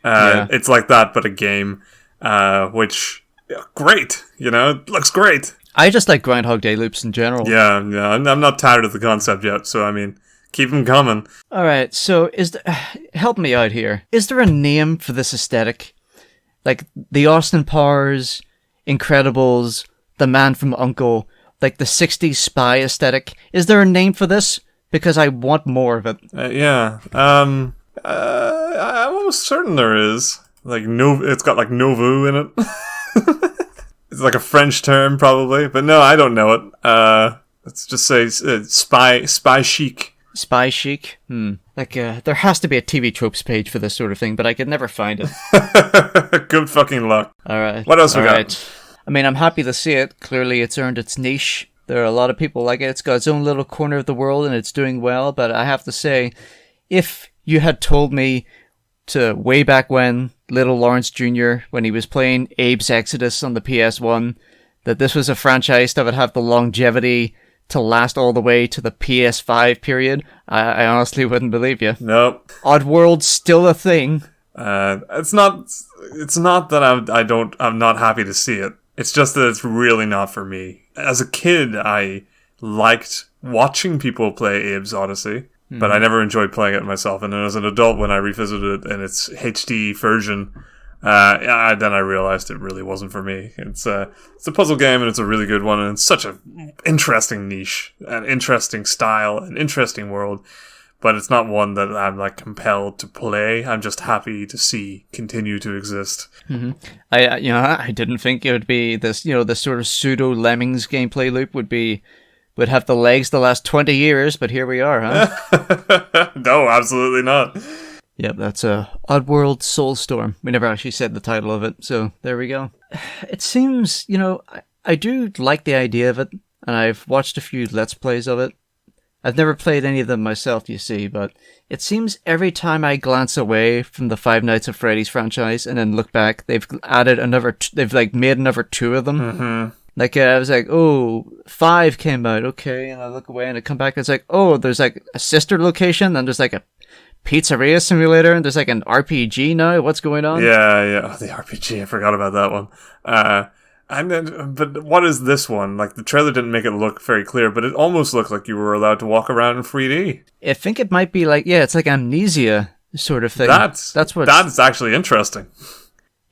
It's like that, but a game, which great, it looks great. I just like Groundhog Day loops in general. Yeah, I'm not tired of the concept yet, so I mean, keep them coming. All right, so help me out here. Is there a name for this aesthetic? Like the Austin Powers, Incredibles, The Man from U.N.C.L.E., like the 60s spy aesthetic. Is there a name for this? Because I want more of it. I'm almost certain there is. Like it's got like nouveau in it. It's like a French term, probably, but no, I don't know it. Let's just say spy chic. Spy chic? Like, there has to be a TV tropes page for this sort of thing, but I could never find it. Good fucking luck. Alright. What else we got? I mean, I'm happy to see it. Clearly, it's earned its niche. There are a lot of people like it. It's got its own little corner of the world, and it's doing well, but I have to say, if you had told me to way back when, little Lawrence Jr., when he was playing Abe's Exodus on the PS1, that this was a franchise that would have the longevity to last all the way to the PS5 period, I honestly wouldn't believe you. Nope. Oddworld's still a thing. It's not that I'm not happy to see it. It's just that it's really not for me. As a kid, I liked watching people play Abe's Odyssey, but I never enjoyed playing it myself. And then as an adult, when I revisited it in its HD version, then I realized it really wasn't for me. It's a puzzle game, and it's a really good one, and it's such an interesting niche, an interesting style, an interesting world. But it's not one that I'm like compelled to play. I'm just happy to see continue to exist. I didn't think it would be this. This sort of pseudo Lemmings gameplay loop would have the legs to last 20 years. But here we are, huh? No, absolutely not. Yep, that's Oddworld Soulstorm. We never actually said the title of it, so there we go. It seems, I do like the idea of it, and I've watched a few Let's Plays of it. I've never played any of them myself, you see, but it seems every time I glance away from the Five Nights at Freddy's franchise and then look back, they've added they've like made another 2 of them. Like, I was like, 5 came out, okay, and I look away and I come back and it's like, there's like a sister location, and there's like a pizzeria simulator, and there's like an RPG now. What's going on? Yeah. Oh, the RPG, I forgot about that one. And then, but what is this one? Like, the trailer didn't make it look very clear, but it almost looked like you were allowed to walk around in 3D. I think it might be like, it's like Amnesia sort of thing. That's actually interesting.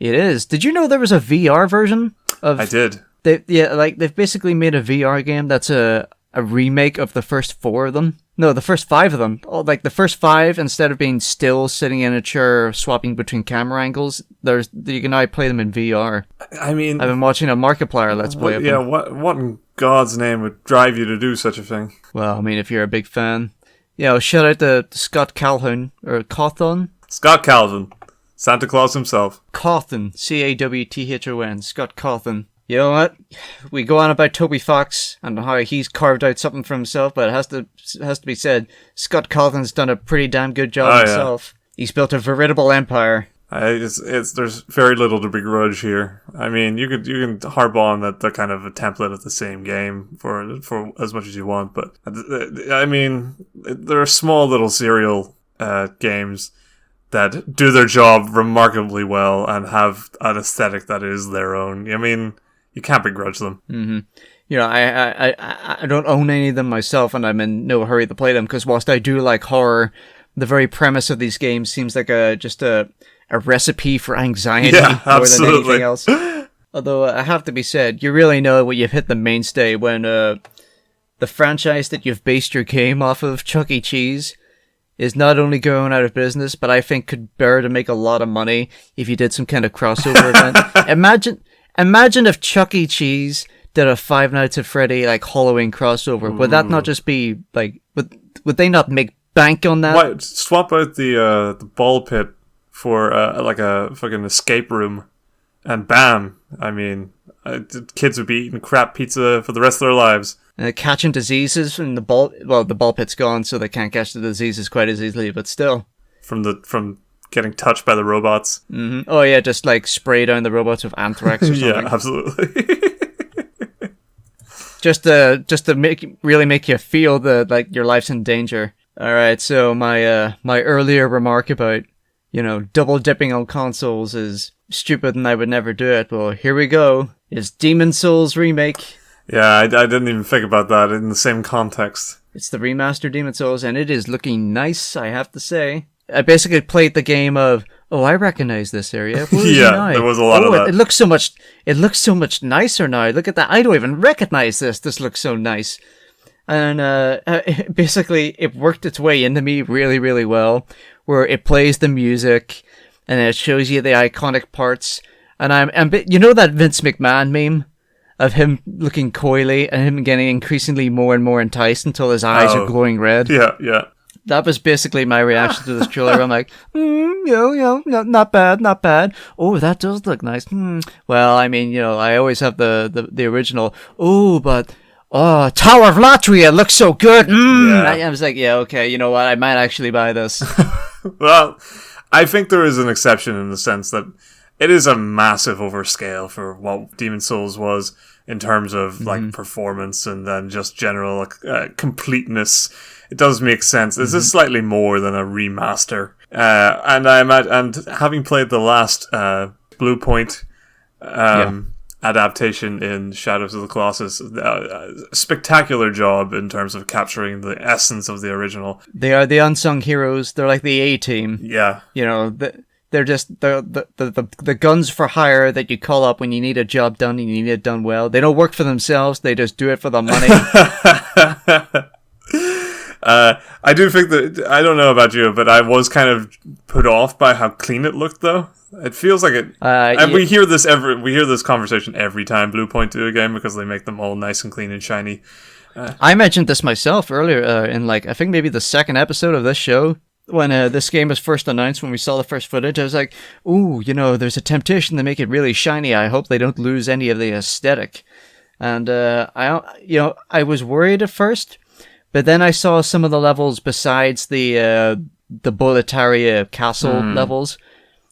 It is. Did you know there was a VR version of? I did. They've basically made a VR game that's a remake of the first 4 of them. No, the first 5 of them. Oh, like the first 5, instead of being still sitting in a chair swapping between camera angles, you can now play them in VR. I mean, I've been watching a Markiplier Let's Play. What in God's name would drive you to do such a thing? Well, I mean, if you're a big fan. Shout out to Scott Calhoun, or Cawthon. Scott Calvin. Santa Claus himself. Cawthon. Cawthon. Scott Cawthon. You know what? We go on about Toby Fox and how he's carved out something for himself, but it has to be said, Scott Cawthon's done a pretty damn good job himself. Yeah. He's built a veritable empire. There's very little to begrudge here. I mean, you can harp on that they're kind of a template of the same game for as much as you want, but I mean, there are small little serial games that do their job remarkably well and have an aesthetic that is their own. I mean, you can't begrudge them. Mm-hmm. I don't own any of them myself, and I'm in no hurry to play them, because whilst I do like horror, the very premise of these games seems like just a recipe for anxiety more than anything else. Although, I have to be said, you really know when you've hit the mainstay when the franchise that you've based your game off of, Chuck E. Cheese, is not only going out of business, but I think could bear to make a lot of money if you did some kind of crossover event. Imagine if Chuck E. Cheese did a Five Nights at Freddy like Halloween crossover. Would that not just be like? Would they not make bank on that? What? Swap out the ball pit for like a fucking escape room, and bam! I mean, kids would be eating crap pizza for the rest of their lives. Catching diseases from the ball. Well, the ball pit's gone, so they can't catch the diseases quite as easily. But still, from getting touched by the robots. Mm-hmm. Oh yeah, just like spray down the robots with anthrax or something. Yeah, absolutely. just to make you feel like your life's in danger. All right, so my earlier remark about double dipping on consoles is stupid and I would never do it. Well, here we go. It's Demon's Souls remake. Yeah, I didn't even think about that in the same context. It's the remastered Demon's Souls, and it is looking nice, I have to say. I basically played the game of, I recognize this area. There was a lot of that. It looks so much nicer now. Look at that. I don't even recognize this. This looks so nice. And basically, it worked its way into me really, really well, where it plays the music, and it shows you the iconic parts. And you know that Vince McMahon meme of him looking coyly and him getting increasingly more and more enticed until his eyes are glowing red? Yeah. That was basically my reaction to this trailer. I'm like, not bad. Oh, that does look nice. Well, I mean, I always have the original. Tower of Latria looks so good. Yeah. I was like, yeah, okay, you know what? I might actually buy this. Well, I think there is an exception in the sense that it is a massive overscale for what Demon's Souls was in terms of like performance and then just general completeness. It does make sense. This is slightly more than a remaster, and I imagine, and having played the last Blue Point adaptation in Shadows of the Colossus, spectacular job in terms of capturing the essence of the original. They are the unsung heroes. They're like the A-team. Yeah, they're just the guns for hire that you call up when you need a job done and you need it done well. They don't work for themselves. They just do it for the money. I do think that, I don't know about you, but I was kind of put off by how clean it looked, though. It feels like it. And we hear this conversation every time Blue Point do a game because they make them all nice and clean and shiny. I mentioned this myself earlier in I think maybe the second episode of this show when this game was first announced. When we saw the first footage, I was like, "Ooh, there's a temptation to make it really shiny. I hope they don't lose any of the aesthetic." And I was worried at first. But then I saw some of the levels besides the Boletaria castle levels.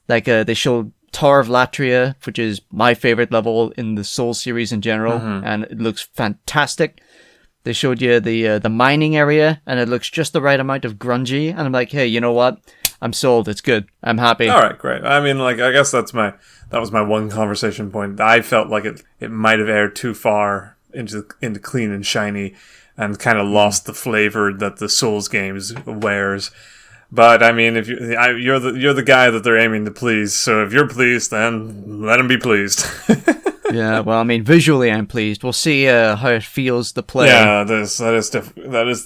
Like, they showed Tower of Latria, which is my favorite level in the Soul series in general, and it looks fantastic. They showed you the mining area, and it looks just the right amount of grungy. And I'm like, hey, you know what? I'm sold. It's good. I'm happy. All right, great. I mean, like, I guess that was my one conversation point. I felt like it might have aired too far into clean and shiny, and kind of lost the flavor that the Souls games wears. But I mean, if you're the guy that they're aiming to please, so if you're pleased, then let them be pleased. Yeah, well, I mean, visually I'm pleased. We'll see how it feels to play. Yeah, that is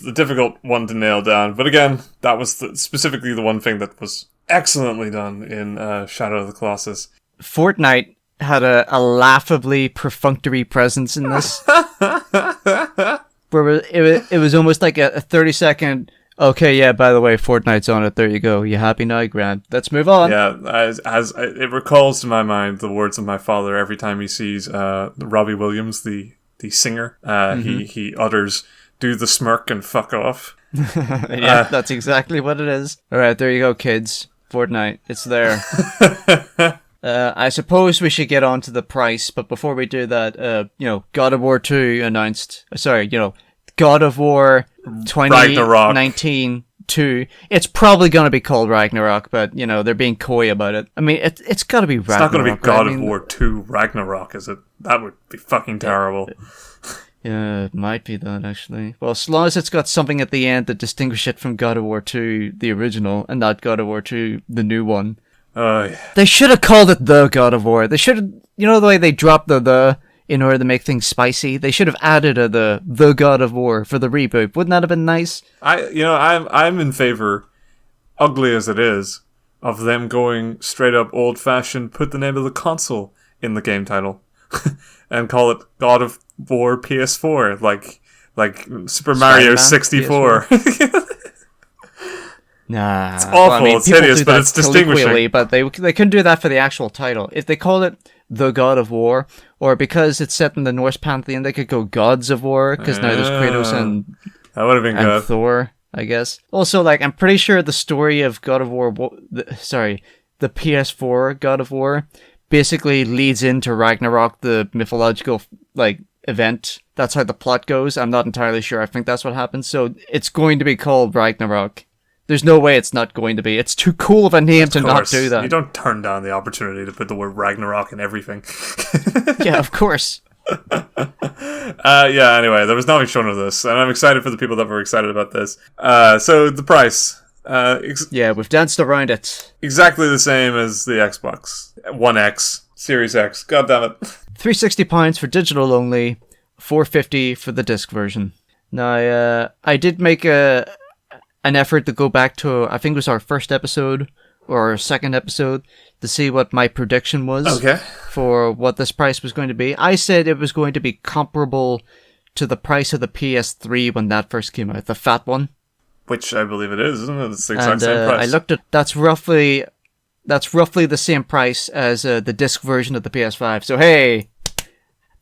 the difficult one to nail down. But again, that was specifically the one thing that was excellently done in Shadow of the Colossus. Fortnite had a laughably perfunctory presence in this. Where it was almost like a 30-second... Okay, yeah, by the way, Fortnite's on it. There you go. You happy now, Grant? Let's move on. Yeah, as it recalls to my mind the words of my father every time he sees Robbie Williams, the singer. He utters, "Do the smirk and fuck off." Yeah, that's exactly what it is. All right, there you go, kids. Fortnite, it's there. I suppose we should get on to the price, but before we do that, God of War 2 announced... God of War 2019 2. It's probably going to be called Ragnarok, but, they're being coy about it. I mean, it's got to be Ragnarok. It's not going to be God of War 2 Ragnarok, is it? That would be fucking terrible. Yeah, it might be that, actually. Well, as long as it's got something at the end that distinguishes it from God of War 2, the original, and not God of War 2, the new one. Yeah. They should have called it The God of War. They should have... the way they dropped the... in order to make things spicy, they should have added the God of War for the reboot. Wouldn't that have been nice? I'm in favor, ugly as it is, of them going straight up old fashioned. Put the name of the console in the game title, and call it God of War PS4, like Super Mario 64. Nah, it's awful. It's hideous, but it's distinguishing. But they couldn't do that for the actual title. If they called it The God of War, or because it's set in the Norse pantheon, they could go Gods of War, because now there's Kratos and that would have been good. Thor, I guess. Also, I'm pretty sure the story of God of War, the PS4 God of War, basically leads into Ragnarok, the mythological event. That's how the plot goes. I'm not entirely sure. I think that's what happens. So it's going to be called Ragnarok. There's no way it's not going to be. It's too cool of a name to not do that. You don't turn down the opportunity to put the word Ragnarok in everything. Yeah, of course. Anyway, there was nothing shown of this, and I'm excited for the people that were excited about this. So the price. We've danced around it. Exactly the same as the Xbox One X, Series X. God damn it. £360 for digital only, $450 for the disc version. Now, I did make an effort to go back to, I think it was our first episode or our second episode, to see what my prediction was for what this price was going to be. I said it was going to be comparable to the price of the PS3 when that first came out, the fat one. Which I believe it is, isn't it? It's the exact same price. I looked at, that's roughly the same price as the disc version of the PS5. So hey,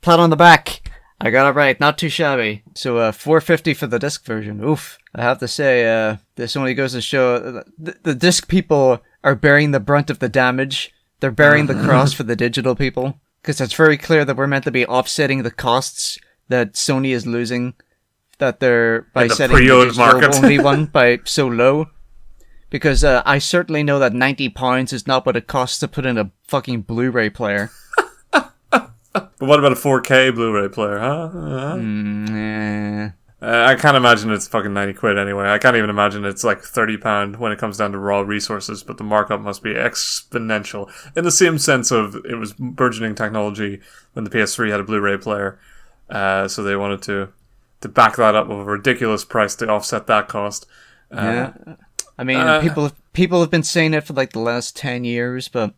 pat on the back. I got it right, not too shabby. So $450 for the disc version. Oof. I have to say, this only goes to show the disc people are bearing the brunt of the damage. They're bearing the cross for the digital people. Because it's very clear that we're meant to be offsetting the costs that Sony is losing. That they're by setting the digital only one by so low. Because I certainly know that £90 is not what it costs to put in a fucking Blu-ray player. But what about a 4K Blu-ray player, huh? I can't imagine it's fucking 90 quid anyway. I can't even imagine it's like £30 when it comes down to raw resources, but the markup must be exponential. In the same sense of it was burgeoning technology when the PS3 had a Blu-ray player. So they wanted to back that up with a ridiculous price to offset that cost. I mean, people have been saying it for the last 10 years, but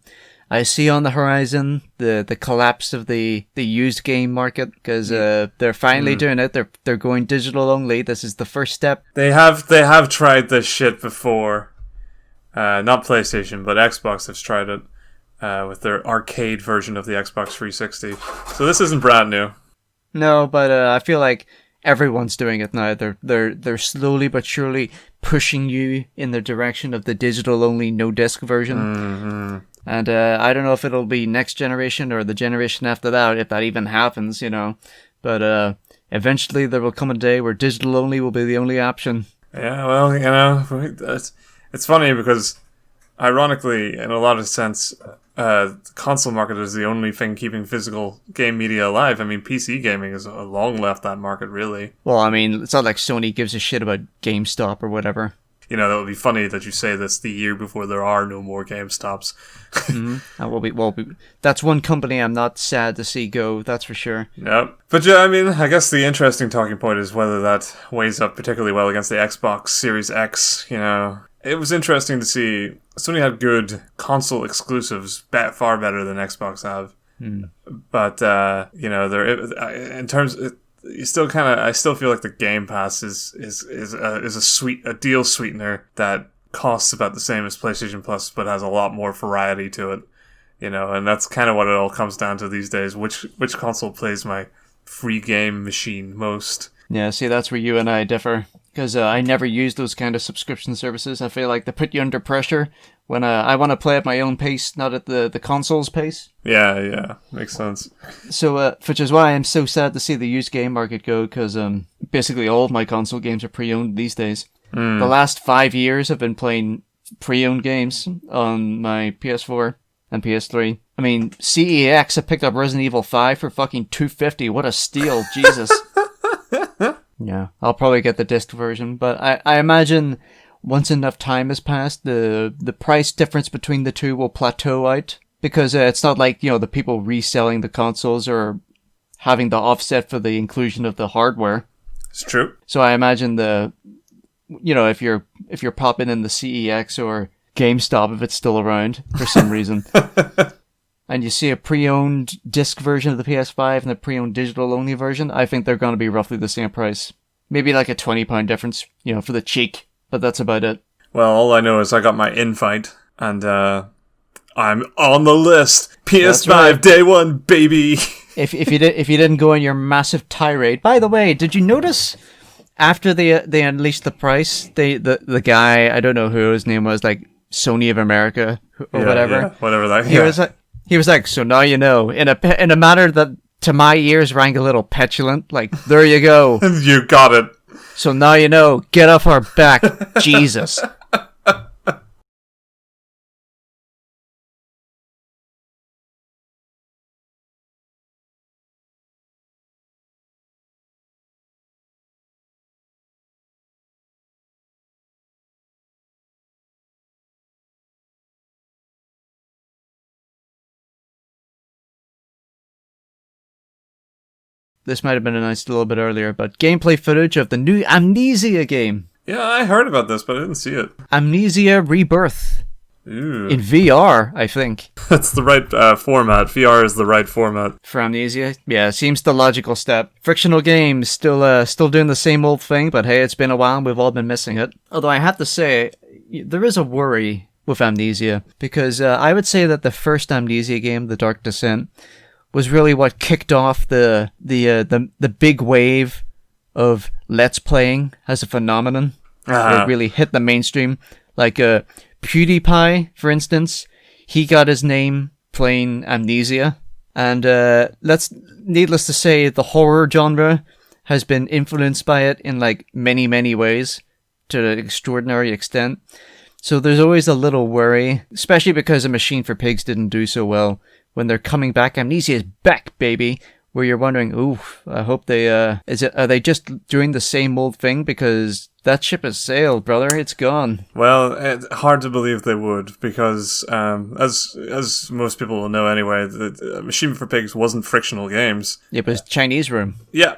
I see on the horizon the collapse of the used game market, because they're finally doing it. They're going digital only. This is the first step. They have tried this shit before. Not PlayStation, but Xbox has tried it with their arcade version of the Xbox 360. So this isn't brand new. No, but I feel like everyone's doing it now. They're slowly but surely pushing you in the direction of the digital only no disc version. Mm-hmm. And I don't know if it'll be next generation or the generation after that, if that even happens, But eventually there will come a day where digital only will be the only option. Yeah, well, it's funny because, ironically, in a lot of sense, the console market is the only thing keeping physical game media alive. I mean, PC gaming has long left that market, really. Well, I mean, it's not like Sony gives a shit about GameStop or whatever. You know, that would be funny that you say this the year before there are no more GameStops. Mm-hmm. That's one company I'm not sad to see go, that's for sure. Yep. But yeah, I mean, I guess the interesting talking point is whether that weighs up particularly well against the Xbox Series X, you know. It was interesting to see Sony had good console exclusives, far better than Xbox have. But, you know, in terms... I still feel like the Game Pass is a deal sweetener that costs about the same as PlayStation Plus, but has a lot more variety to it, you know, and that's kind of what it all comes down to these days. Which console plays my free game machine most? Yeah, see, that's where you and I differ, because I never use those kind of subscription services. I feel like they put you under pressure when I want to play at my own pace, not at the console's pace. Yeah, makes sense. So, which is why I'm so sad to see the used game market go, because basically all of my console games are pre-owned these days. The last 5 years I've been playing pre-owned games on my PS4 and PS3. I mean, CEX, I picked up Resident Evil 5 for fucking $250. What a steal, Jesus. Yeah, I'll probably get the disc version, but I imagine once enough time has passed, the price difference between the two will plateau out, because it's not like, you know, the people reselling the consoles or having the offset for the inclusion of the hardware. It's true. So I imagine if you're popping in the CEX or GameStop, if it's still around for some reason, and you see a pre-owned disc version of the PS5 and a pre-owned digital-only version, I think they're going to be roughly the same price. Maybe like a £20 difference, you know, for the cheek, but that's about it. Well, all I know is I got my invite, and I'm on the list. PS5 right. Day one, baby. If you didn't go on your massive tirade. By the way, did you notice after they unleashed the price, the guy, I don't know who his name was, like Sony of America or whatever. Yeah, whatever that. He was like, so now you know, in a manner that to my ears rang a little petulant. Like, there you go. You got it. So now you know. Get off our back, Jesus. This might have been announced a little bit earlier, but gameplay footage of the new Amnesia game. Yeah, I heard about this, but I didn't see it. Amnesia Rebirth. Ooh. In VR, I think. That's the right format. VR is the right format. For Amnesia? Yeah, seems the logical step. Frictional games, still doing the same old thing, but hey, it's been a while and we've all been missing it. Although I have to say, there is a worry with Amnesia, because I would say that the first Amnesia game, The Dark Descent, was really what kicked off the big wave of Let's Playing as a phenomenon. It really hit the mainstream. Like PewDiePie, for instance, he got his name playing Amnesia. And needless to say, the horror genre has been influenced by it in like many, many ways to an extraordinary extent. So there's always a little worry, especially because A Machine for Pigs didn't do so well. When they're coming back, Amnesia is back, baby. Where you're wondering, ooh, I hope they, are they just doing the same old thing? Because that ship has sailed, brother. It's gone. Well, it's hard to believe they would, because, as most people will know anyway, the Machine for Pigs wasn't Frictional Games. It was Chinese Room. Yeah,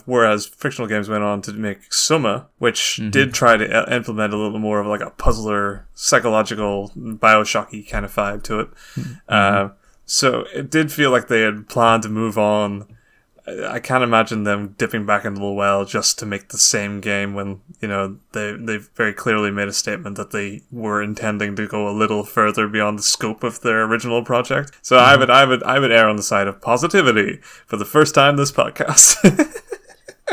whereas Frictional Games went on to make Soma, which did try to implement a little more of like a puzzler, psychological, Bioshocky kind of vibe to it. So it did feel like they had planned to move on. I can't imagine them dipping back into the well just to make the same game when, you know, they very clearly made a statement that they were intending to go a little further beyond the scope of their original project. So I would err on the side of positivity for the first time this podcast.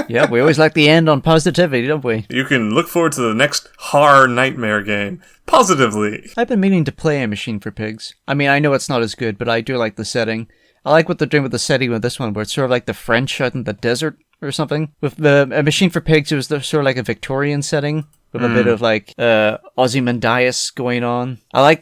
Yeah, we always like the end on positivity, don't we? You can look forward to the next horror nightmare game positively. I've been meaning to play A Machine for Pigs. I mean, I know it's not as good, but I do like the setting. I like what they're doing with the setting with this one, where it's sort of like the French out in the desert. or something. With the Machine for Pigs, it was sort of like a Victorian setting with a bit of like Ozymandias going on. I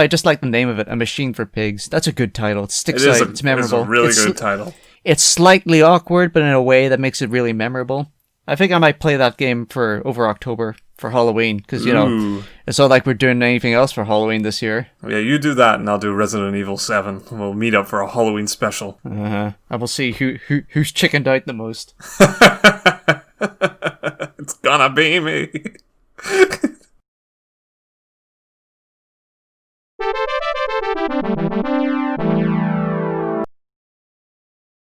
just like the name of it, A Machine for Pigs. That's a good title. It sticks out. It's memorable. It is a really good title. It's slightly awkward, but in a way that makes it really memorable. I think I might play that game over October for Halloween, because, you know, it's not like we're doing anything else for Halloween this year. Yeah, you do that, and I'll do Resident Evil 7. We'll meet up for a Halloween special. I will see who's chickened out the most. It's gonna be me.